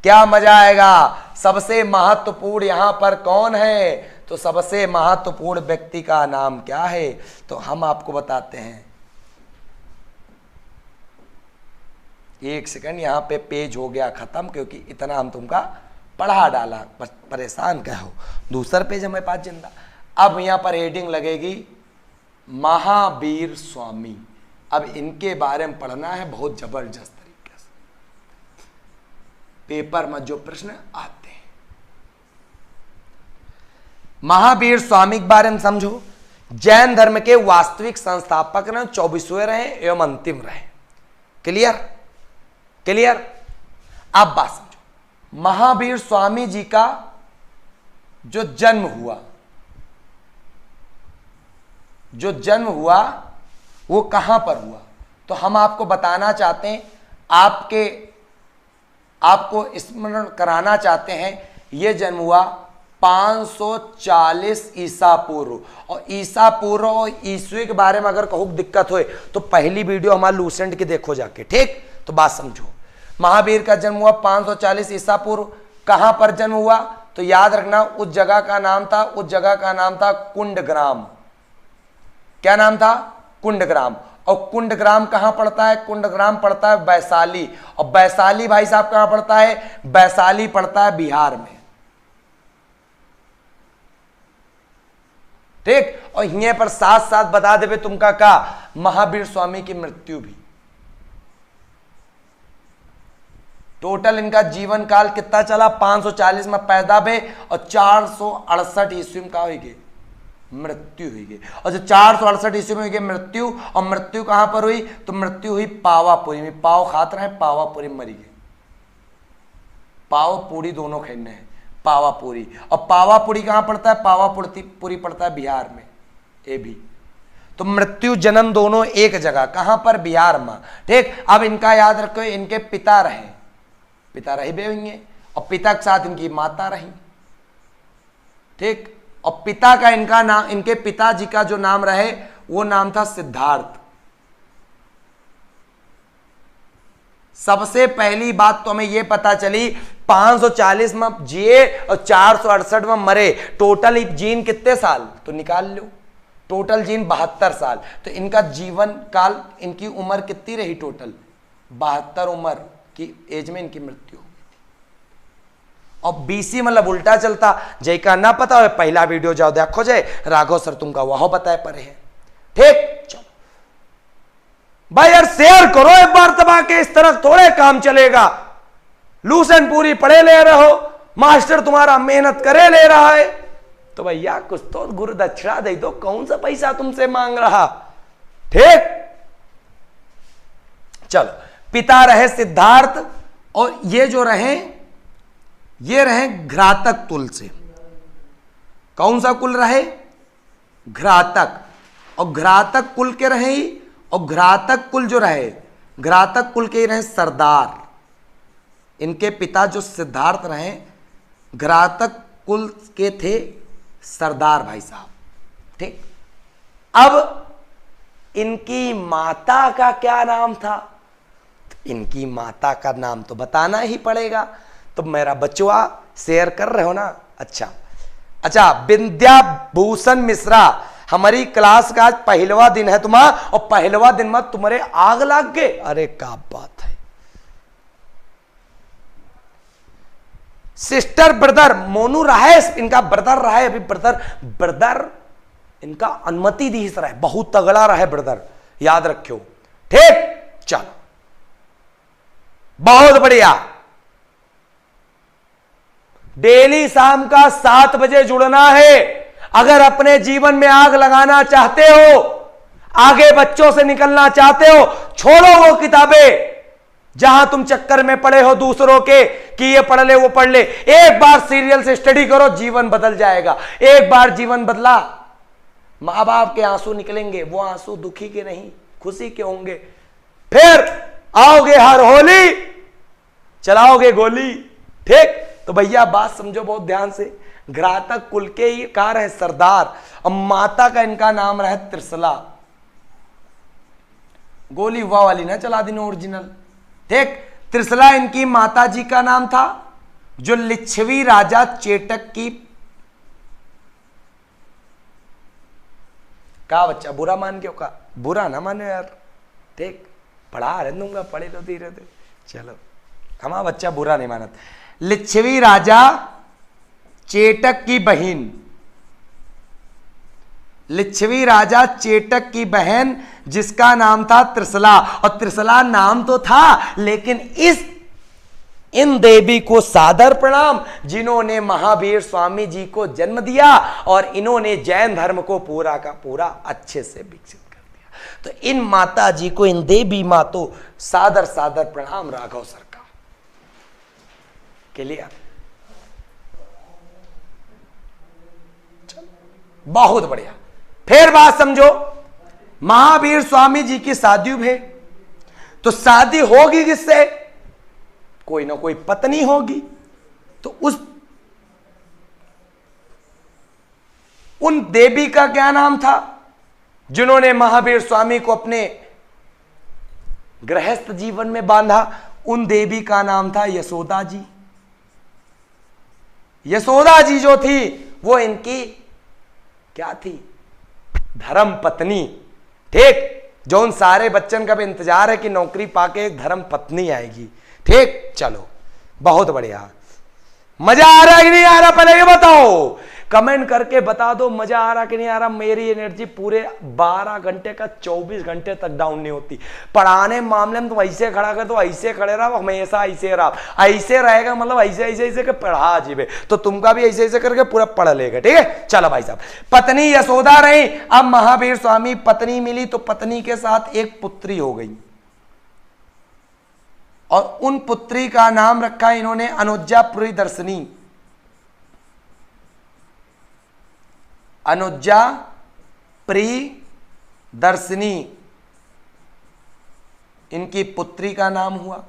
क्या मजा आएगा। सबसे महत्वपूर्ण यहां पर कौन है, तो सबसे महत्वपूर्ण व्यक्ति का नाम क्या है, तो हम आपको बताते हैं। एक सेकंड, यहां पे पेज हो गया खत्म, क्योंकि इतना हम तुमका पढ़ा डाला, परेशान क्या हो। दूसरा पेज हमारे पास जिंदा। अब यहां पर हेडिंग लगेगी महावीर स्वामी। अब इनके बारे में पढ़ना है बहुत जबरदस्त तरीके से, पेपर में जो प्रश्न आते हैं। महावीर स्वामी के बारे में समझो। जैन धर्म के वास्तविक संस्थापक रहे, 24वें रहे एवं अंतिम रहे। Clear clear. अब बात समझो, महावीर स्वामी जी का जो जन्म हुआ वो कहां पर हुआ, तो हम आपको बताना चाहते हैं, आपको स्मरण कराना चाहते हैं। यह जन्म हुआ 540 ईसा पूर्व। और ईसा पूर्व और ईस्वी के बारे में अगर कहूँ दिक्कत हो तो पहली वीडियो हमारे लूसेंट की देखो जाके, ठीक। तो बात समझो, महावीर का जन्म हुआ 540 ईसा पूर्व। कहां पर जन्म हुआ, तो याद रखना उस जगह का नाम था कुंडग्राम। क्या नाम था, कुंडग्राम। और कुंडग्राम कहां पड़ता है, कुंडग्राम पड़ता है वैशाली। और वैशाली भाई साहब कहां पड़ता है, वैशाली पड़ता है बिहार में, ठीक। और यहीं पर साथ साथ बता देवे तुमका का महावीर स्वामी की मृत्यु भी। टोटल इनका जीवन काल कितना चला, 540 में पैदा हुए और 468 ईस्वी में का हुई गई मृत्यु हुई गई। और जो 468 ईस्वी में हुई गई मृत्यु, और मृत्यु कहां पर हुई, तो मृत्यु हुई पावापुरी में। पाव खात रहे, पावापुरी में मरी गई। पाव पूरी दोनों खेलने हैं, पावापुरी। और पावापुरी कहां पड़ता है, पावापुरी पड़ता है बिहार में, ये भी। तो मृत्यु जन्म दोनों एक जगह, कहां पर, बिहार में, ठीक। अब इनका याद रखो, इनके पिता रहे बे होंगे, और पिता के साथ इनकी माता रही, ठीक। और पिता का इनका नाम, इनके पिताजी का जो नाम रहे वो नाम था सिद्धार्थ। सबसे पहली बात तो हमें यह पता चली 540 में जिए और 468 में मरे। टोटल जीन कितने साल, तो निकाल लो, टोटल जीन 72 साल। तो इनका जीवन काल, इनकी उम्र कितनी रही, टोटल 72 उम्र की एज में इनकी मृत्यु हो गई थी। और बीसी मतलब उल्टा चलता, जय का ना पता हो पहला वीडियो जाओ देखो जाए, राघव सर तुमका वह बताए पड़े हैं, ठीक। चलो भाई यार शेयर करो एक बार दबा के, इस तरह थोड़े काम चलेगा। लूसेंट पूरी पढ़े ले रहे हो, मास्टर तुम्हारा मेहनत करे ले रहा है, तो भैया कुछ तो गुरु दक्षिणा दे दो, कौन सा पैसा तुमसे मांग रहा, ठीक। चलो, पिता रहे सिद्धार्थ, और ये जो रहे, ये रहे घ्रातक कुल से। कौन सा कुल रहे, घ्रातक। और घ्रातक कुल के रहे, और घ्रातक कुल जो रहे, घ्रातक कुल के रहे सरदार। इनके पिता जो सिद्धार्थ रहे घ्रातक कुल के थे सरदार भाई साहब, ठीक। अब इनकी माता का क्या नाम था, इनकी माता का नाम तो बताना ही पड़ेगा। तो मेरा बचवा शेयर कर रहे हो ना, अच्छा। विद्याभूषण मिश्रा, हमारी क्लास का आज पहलवा दिन है तुम्हारा, और पहलवा दिन में तुम्हारे आग लग गए, अरे क्या बात है। सिस्टर ब्रदर मोनू रहा है, इनका ब्रदर रहा है, अभी ब्रदर इनका अनुमति दी रहा है, बहुत तगड़ा रहा है ब्रदर, याद रखियो, ठीक। चलो बहुत बढ़िया। डेली शाम का 7 बजे जुड़ना है। अगर अपने जीवन में आग लगाना चाहते हो, आगे बच्चों से निकलना चाहते हो, छोड़ो वो किताबें जहां तुम चक्कर में पड़े हो दूसरों के कि ये पढ़ ले वो पढ़ ले, एक बार सीरियल से स्टडी करो, जीवन बदल जाएगा। एक बार जीवन बदला, मां बाप के आंसू निकलेंगे, वो आंसू दुखी के नहीं खुशी के होंगे। फिर आओगे हर होली चलाओगे गोली। ठीक, तो भैया बात समझो बहुत ध्यान से। घरातक कुल के ही कार है सरदार, और माता का इनका नाम रहा त्रिशला। गोली हुआ वाली ना चला दी ओरिजिनल। ठीक, त्रिशला इनकी माता जी का नाम था, जो लिच्छवी राजा चेटक की का बच्चा बुरा मान के का बुरा ना माने यार। ठीक, पढ़ा रह दूंगा, पढ़े तो धीरे धीरे। चलो, हमारा बच्चा बुरा नहीं मानत। लिच्छवी राजा चेटक की बहन, लिच्छवी राजा चेटक की बहन जिसका नाम था त्रिशला। और त्रिशला नाम तो था, लेकिन इन देवी को सादर प्रणाम जिन्होंने महावीर स्वामी जी को जन्म दिया और इन्होंने जैन धर्म को पूरा का पूरा अच्छे से विकसित कर दिया। तो इन माता जी को, इन देवी मातो सादर सादर प्रणाम राघव सरकार के लिए। बहुत बढ़िया। फिर बात समझो, महावीर स्वामी जी की शादी है, तो शादी होगी किससे? कोई ना कोई पत्नी होगी। तो उन देवी का क्या नाम था जिन्होंने महावीर स्वामी को अपने गृहस्थ जीवन में बांधा? उन देवी का नाम था यशोदा जी। यशोदा जी जो थी वो इनकी क्या थी? धर्म पत्नी। ठीक, जो उन सारे बच्चन का भी इंतजार है कि नौकरी पाके एक धर्म पत्नी आएगी। ठीक, चलो बहुत बढ़िया। मजा आ रहा है कि नहीं आ रहा? पहले ये बताओ, कमेंट करके बता दो मजा आ रहा कि नहीं आ रहा। मेरी एनर्जी पूरे 12 घंटे का 24 घंटे तक डाउन नहीं होती। पढ़ाने मामले में तो ऐसे खड़ा कर, तो ऐसे खड़े रहा, हमेशा ऐसे रहा। ऐसे रहेगा मतलब ऐसे ऐसे ऐसे के पढ़ा जीवे, तो तुमका भी ऐसे ऐसे करके पूरा पढ़ लेगा। ठीक है, चलो भाई साहब, पत्नी यशोदा रही। अब महावीर स्वामी पत्नी मिली, तो पत्नी के साथ एक पुत्री हो गई, और उन पुत्री का नाम रखा इन्होंने अनुज्जा प्रियदर्शनी। अनुज्जा प्रियदर्शनी इनकी पुत्री का नाम हुआ।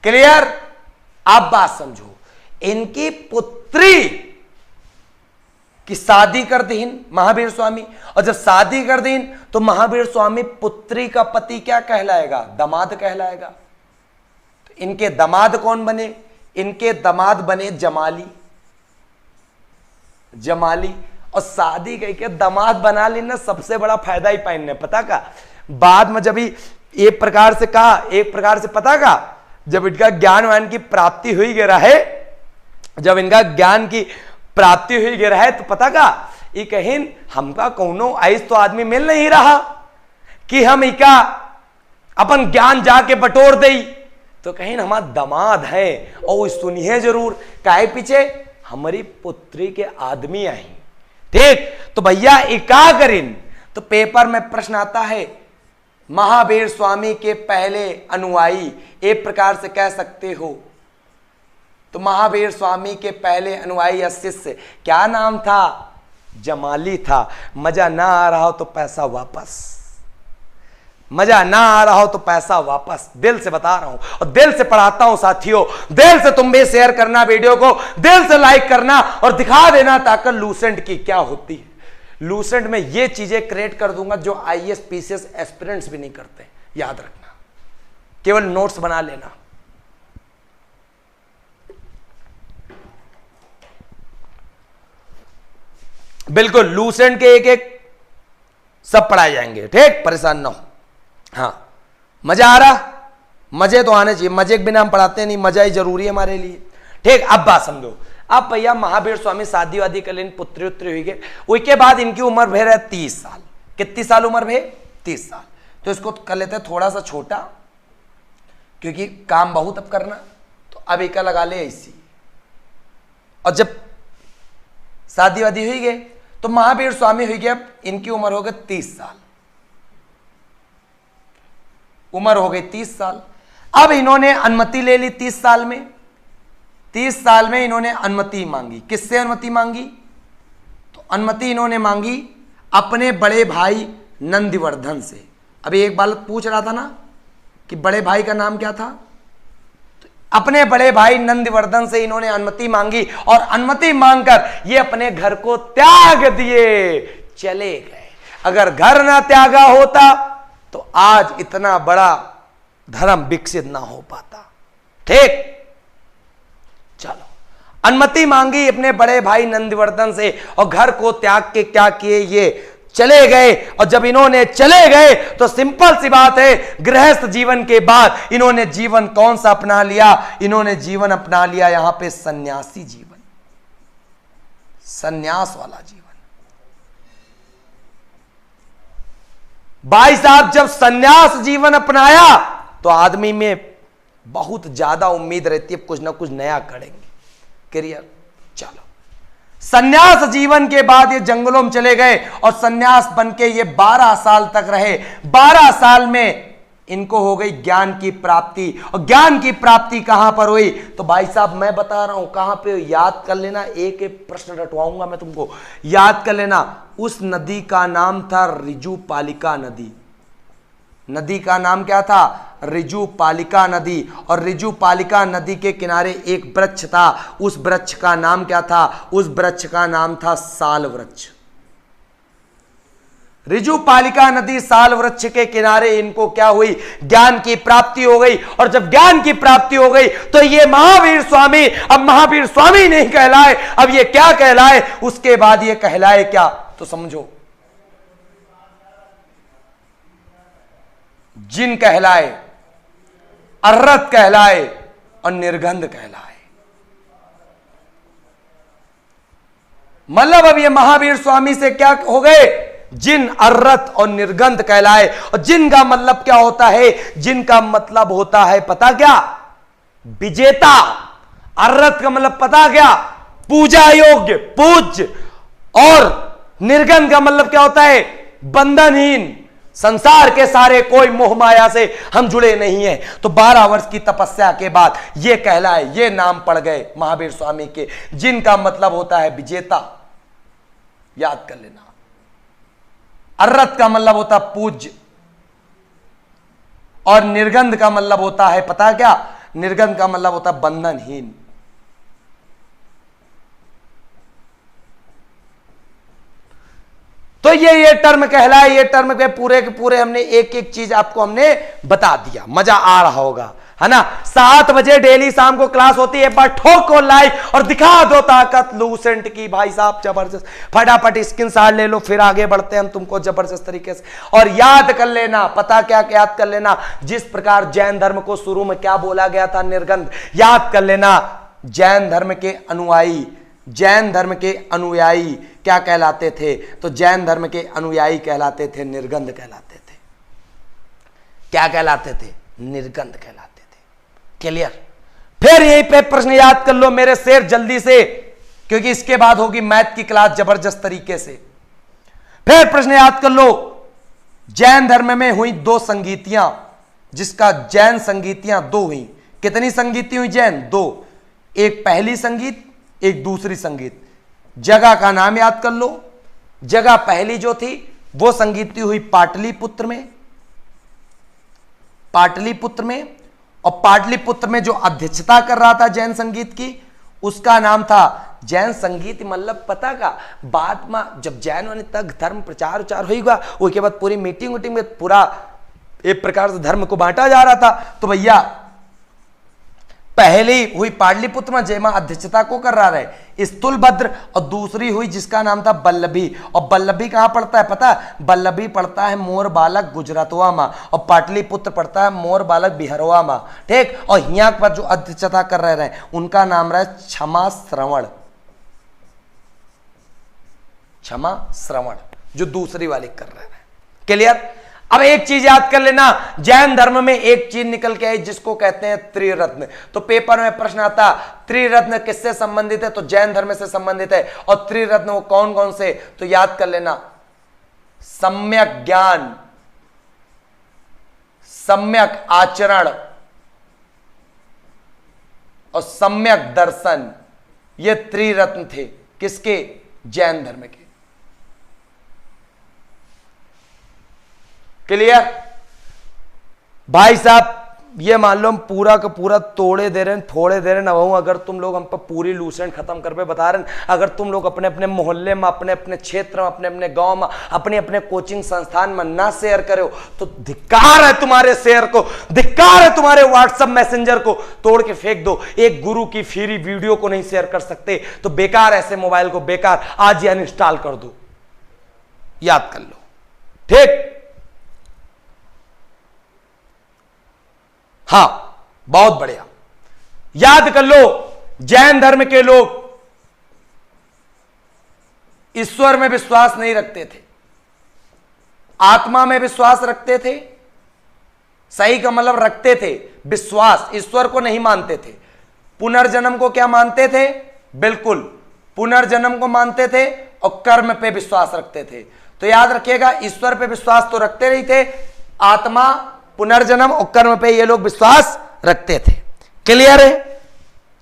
क्लियर? आप बात समझो, इनकी पुत्री की शादी कर दीन महावीर स्वामी, और जब शादी कर दीन तो महावीर स्वामी पुत्री का पति क्या कहलाएगा? दामाद कहलाएगा। तो इनके दामाद कौन बने? इनके दामाद बने जमाली। जमाली, और शादी करके दामाद बना लेना सबसे बड़ा फायदा ही पाइन पता का। बाद में जब एक प्रकार से कहा, एक प्रकार से पता का, जब इनका ज्ञान वान की प्राप्ति हुई गिरा है, जब इनका ज्ञान की प्राप्ति हुई गिरा है, तो पता का ये कहीं हमका कौनो आइस तो आदमी मिल नहीं रहा कि हम इका अपन ज्ञान जाके बटोर दे। तो कहीं हमारा दामाद है, और सुनिए जरूर काहे पीछे हमारी पुत्री के आदमी आई। ठीक, तो भैया इका करिन, तो पेपर में प्रश्न आता है महावीर स्वामी के पहले अनुयायी, एक प्रकार से कह सकते हो। तो महावीर स्वामी के पहले अनुयायी शिष्य क्या नाम था? जमाली था। मजा ना आ रहा हो तो पैसा वापस, मजा ना आ रहा हो तो पैसा वापस। दिल से बता रहा हूं और दिल से पढ़ाता हूं साथियों। दिल से तुम भी शेयर करना वीडियो को, दिल से लाइक करना और दिखा देना ताकत लूसेंट की क्या होती है। लूसेंट में ये चीजें क्रिएट कर दूंगा जो आईएएस पीसीएस एस्पिरेंट्स भी नहीं करते। याद रखना, केवल नोट्स बना लेना। बिल्कुल लूसेंट के एक एक सब पढ़ाए जाएंगे। ठीक, परेशान ना हो। हाँ, मजा आ रहा? मजे तो आने चाहिए, मजे के बिना हम पढ़ाते नहीं, मजा ही जरूरी है हमारे लिए। ठीक, अब बात समझो। अब भैया महावीर स्वामी शादी वादी कर लेन, पुत्री उत्तरी हुई गए। उसके बाद इनकी उम्र भे है 30 साल। कितनी साल उम्र भे? 30 साल। तो इसको कर लेते हैं थोड़ा सा छोटा, क्योंकि काम बहुत अब करना। तो अब एक लगा ले ऐसी, और जब शादी वादी हुई गए तो महावीर स्वामी हुई गए, अब इनकी उम्र हो गई 30 साल। उम्र हो गई 30 साल। अब इन्होंने अनुमति ले ली 30 साल में। 30 साल में इन्होंने अनुमति मांगी। किससे अनुमति मांगी? तो अनुमति इन्होंने मांगी अपने बड़े भाई नंदिवर्धन से। अभी एक बालक पूछ रहा था ना कि बड़े भाई का नाम क्या था, तो अपने बड़े भाई नंदिवर्धन से इन्होंने अनुमति मांगी और अनुमति मांगकर ये अपने घर को त्याग दिए, चले गए। अगर घर ना त्यागा होता तो आज इतना बड़ा धर्म विकसित ना हो पाता। ठीक, चलो अनुमति मांगी अपने बड़े भाई नंदिवर्धन से और घर को त्याग के क्या किए, ये चले गए। और जब इन्होंने चले गए तो सिंपल सी बात है, गृहस्थ जीवन के बाद इन्होंने जीवन कौन सा अपना लिया? इन्होंने जीवन अपना लिया यहां पे सन्यासी जीवन, सन्यास वाला जीवन। भाई साहब, जब सन्यास जीवन अपनाया तो आदमी में बहुत ज्यादा उम्मीद रहती है कुछ ना कुछ नया करेंगे, करियर। चलो, सन्यास जीवन के बाद ये जंगलों में चले गए और सन्यास बनके ये 12 साल तक रहे। 12 साल में इनको हो गई ज्ञान की प्राप्ति। और ज्ञान की प्राप्ति कहां पर हुई? तो भाई साहब मैं बता रहा हूं कहां पे, याद कर लेना, एक एक प्रश्न रटवाऊंगा मैं तुमको, याद कर लेना। उस नदी का नाम था ऋजुपालिका नदी। नदी का नाम क्या था? ऋजुपालिका नदी। और ऋजुपालिका नदी के किनारे एक वृक्ष था, उस वृक्ष का नाम क्या था? उस वृक्ष का नाम था साल वृक्ष। ऋजुपालिका नदी साल वृक्ष के किनारे इनको क्या हुई? ज्ञान की प्राप्ति हो गई। और जब ज्ञान की प्राप्ति हो गई तो ये महावीर स्वामी अब महावीर स्वामी नहीं कहलाए, अब ये क्या कहलाए? उसके बाद ये कहलाए क्या? तो समझो, जिन कहलाए, अर्रत कहलाए और निर्गंध कहलाए। मतलब अब ये महावीर स्वामी से क्या हो गए? जिन, अर्रत और निर्गंध कहलाए। और जिन का मतलब क्या होता है? जिन का मतलब होता है पता क्या? विजेता। अर्रत का मतलब पता क्या? पूजा योग्य, पूज्य। और निर्गंध का मतलब क्या होता है? बंधनहीन, संसार के सारे कोई मोह माया से हम जुड़े नहीं हैं। तो 12 वर्ष की तपस्या के बाद ये कहलाए, ये नाम पड़ गए महावीर स्वामी के। जिनका मतलब होता है विजेता, याद कर लेना। अर्रत का मतलब होता पूज्य और निर्गंध का मतलब होता है पता क्या? निर्गंध का मतलब होता बंधनहीन। तो ये टर्म कहलाए। ये टर्म के पूरे हमने एक एक चीज आपको हमने बता दिया। मजा आ रहा होगा, है ना? 7 बजे डेली शाम को क्लास होती है। एक बार ठोको लाइक और दिखा दो ताकत लूसेंट की। भाई साहब जबरदस्त, फटाफट स्क्रीनशॉट ले लो, फिर आगे बढ़ते हैं हम तुमको जबरदस्त तरीके से। और याद कर लेना, पता क्या याद कर लेना? जिस प्रकार जैन धर्म को शुरू में क्या बोला गया था? निर्गंध। याद कर लेना, जैन धर्म के अनुयायी, जैन धर्म के अनुयायी क्या कहलाते थे? तो जैन धर्म के अनुयायी कहलाते थे निर्गंध कहलाते थे। क्या कहलाते थे? निर्गंध कहलाते थे। क्लियर? फिर यहीं पे प्रश्न याद कर लो मेरे शेर जल्दी से, क्योंकि इसके बाद होगी मैथ की क्लास जबरदस्त तरीके से। फिर प्रश्न याद कर लो, जैन धर्म में हुई 2 संगीतियां, जिसका जैन संगीतियां 2 हुई। कितनी संगीति हुई जैन? 2। एक पहली संगीत, एक दूसरी संगीत। जगह का नाम याद कर लो। जगह पहली जो थी वो संगीति हुई पाटलिपुत्र में, पाटलिपुत्र में। और पाटलिपुत्र में जो अध्यक्षता कर रहा था जैन संगीत की, उसका नाम था जैन संगीत। मतलब पता का बाद में जब जैन तक धर्म प्रचार उचार होगा, उसके बाद पूरी मीटिंग वीटिंग में पूरा एक प्रकार से धर्म को बांटा जा रहा था। तो भैया पहली हुई पाटलिपुत्र में, जयमा अध्यक्षता को कर रहा है स्थूलभद्र, और दूसरी हुई जिसका नाम था बल्लभी। और बल्लभी कहां पड़ता है पता? बल्लभी पड़ता है मोर बालक गुजरातवा में, और पाटलिपुत्र पड़ता है मोर बालक बिहारवा में। ठीक? और यहाँ पर जो अध्यक्षता कर रहे हैं उनका नाम रहा है क्षमा श्रवण। क्षमा श्रवण जो दूसरी वाली कर रहे हैं। क्लियर? अब एक चीज याद कर लेना, जैन धर्म में एक चीज निकल के आई जिसको कहते हैं त्रिरत्न। तो पेपर में प्रश्न आता, त्रिरत्न किससे संबंधित है? तो जैन धर्म से संबंधित है। और त्रिरत्न वो कौन कौन से? तो याद कर लेना, सम्यक ज्ञान, सम्यक आचरण और सम्यक दर्शन, ये त्रिरत्न थे किसके? जैन धर्म के। क्लियर? भाई साहब ये मान लो हम पूरा का पूरा तोड़े दे रहे हैं, थोड़े दे रहे हैं, अब अगर तुम लोग हम पर पूरी लूसेंट खत्म कर पे बता रहे हैं, अगर तुम लोग अपने अपने मोहल्ले में, अपने अपने क्षेत्र में, अपने अपने गांव में, अपने अपने कोचिंग संस्थान में ना शेयर करो तो धिक्कार है तुम्हारे शेयर को, धिक्कार है तुम्हारे व्हाट्सएप मैसेंजर को, तोड़ के फेंक दो। एक गुरु की फ्री वीडियो को नहीं शेयर कर सकते तो बेकार, ऐसे मोबाइल को बेकार, आज ही अनइंस्टॉल कर दो, याद कर लो। ठीक? हां, बहुत बढ़िया, याद कर लो। जैन धर्म के लोग ईश्वर में विश्वास नहीं रखते थे, आत्मा में विश्वास रखते थे। सही का मतलब रखते थे विश्वास, ईश्वर को नहीं मानते थे। पुनर्जन्म को क्या मानते थे? बिल्कुल पुनर्जन्म को मानते थे और कर्म पे विश्वास रखते थे। तो याद रखिएगा, ईश्वर पे विश्वास तो रखते नहीं थे, आत्मा, पुनर्जन्म और कर्म पे ये लोग विश्वास रखते थे। क्लियर है?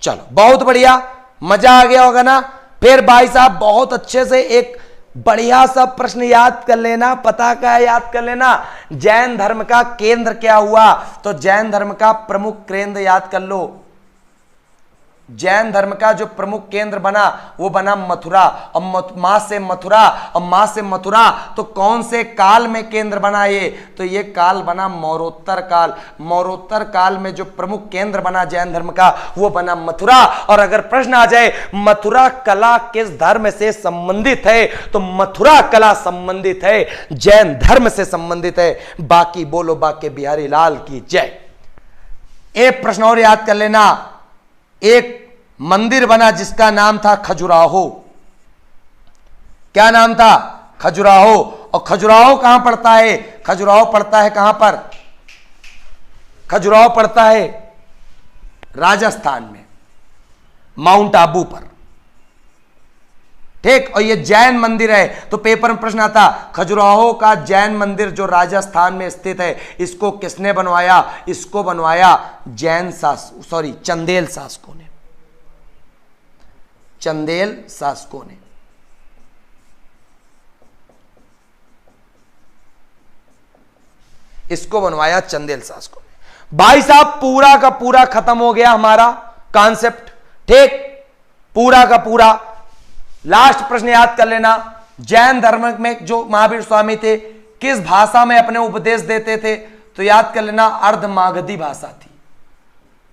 चलो बहुत बढ़िया, मजा आ गया होगा ना। फिर भाई साहब बहुत अच्छे से एक बढ़िया सा प्रश्न याद कर लेना, पता क्या याद कर लेना, जैन धर्म का केंद्र क्या हुआ? तो जैन धर्म का प्रमुख केंद्र याद कर लो। जैन धर्म का जो प्रमुख केंद्र बना वो बना मथुरा, और मां से मथुरा, और मां से मथुरा तो कौन से काल में केंद्र बना ये? तो ये काल बना मौरोत्तर काल। मौरोत्तर काल में जो प्रमुख केंद्र बना जैन धर्म का वो बना मथुरा। और अगर प्रश्न आ जाए मथुरा कला किस धर्म से संबंधित है, तो मथुरा कला संबंधित है, जैन धर्म से संबंधित है। बाकी बोलो बाके बिहारी लाल की जय। एक प्रश्न और याद कर लेना, एक मंदिर बना जिसका नाम था खजुराहो। क्या नाम था? खजुराहो। और खजुराहो कहां पड़ता है? खजुराहो पड़ता है कहां पर? खजुराहो पड़ता है राजस्थान में, माउंट आबू पर। ठीक? और ये जैन मंदिर है। तो पेपर में प्रश्न आता, खजुराहो का जैन मंदिर जो राजस्थान में स्थित है, इसको किसने बनवाया? इसको बनवाया चंदेल शासकों ने। चंदेल शासकों ने। इसको बनवाया चंदेल शासकों ने। भाई साहब पूरा का पूरा खत्म हो गया हमारा कॉन्सेप्ट। ठीक? पूरा का पूरा। लास्ट प्रश्न याद कर लेना, जैन धर्म में जो महावीर स्वामी थे किस भाषा में अपने उपदेश देते थे? तो याद कर लेना अर्धमागधी भाषा थी।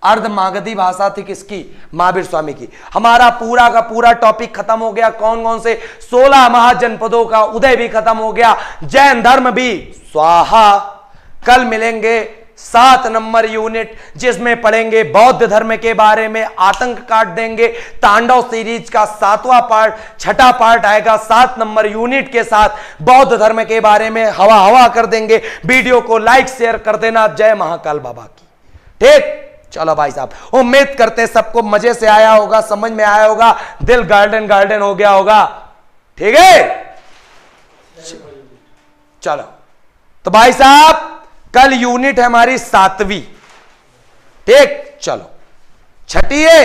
अर्धमागधी भाषा थी किसकी? महावीर स्वामी की। हमारा पूरा का पूरा टॉपिक खत्म हो गया। कौन कौन से 16 महाजनपदों का उदय भी खत्म हो गया, जैन धर्म भी स्वाहा। कल मिलेंगे 7 नंबर यूनिट जिसमें पढ़ेंगे बौद्ध धर्म के बारे में, आतंक काट देंगे। तांडव सीरीज का 7वां पार्ट, 6ठा पार्ट आएगा 7 नंबर यूनिट के साथ। बौद्ध धर्म के बारे में हवा हवा कर देंगे। वीडियो को लाइक शेयर कर देना। जय महाकाल बाबा की। ठीक? चलो भाई साहब, उम्मीद करते सबको मजे से आया होगा, समझ में आया होगा, दिल गार्डन गार्डन हो गया होगा। ठीक है? चलो तो भाई साहब कल यूनिट है हमारी 7वीं। ठीक? चलो 6ठी है,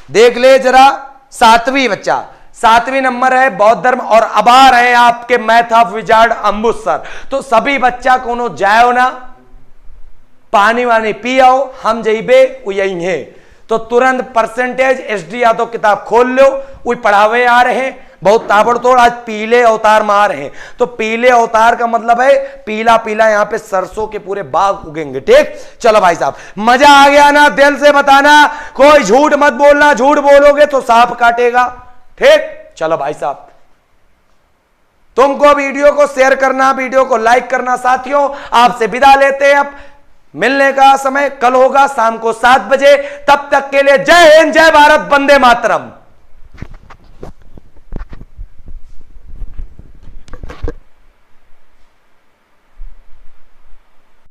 देख ले जरा। 7वीं बच्चा, 7वीं नंबर है बौद्ध धर्म। और अब आ रहे हैं आपके math of wizard Ambuj sir. तो सभी बच्चा कोनो जाओ ना, पानी वानी पी आओ, हम जइबे यही है। तो तुरंत परसेंटेज एसडी यादव किताब खोल लो, वही पढ़ावे आ रहे हैं। बहुत ताबड़तोड़ आज पीले अवतार में आ रहे हैं। तो पीले अवतार का मतलब है पीला पीला, यहां पे सरसों के पूरे बाग उगेंगे। ठीक? चलो भाई साहब मजा आ गया ना? दिल से बताना, कोई झूठ मत बोलना, झूठ बोलोगे तो सांप काटेगा। ठीक? चलो भाई साहब तुमको वीडियो को शेयर करना, वीडियो को लाइक करना। साथियों आपसे विदा लेते हैं। अब मिलने का समय कल होगा शाम को 7 बजे। तब तक के लिए जय हिंद, जय भारत, वंदे मातरम।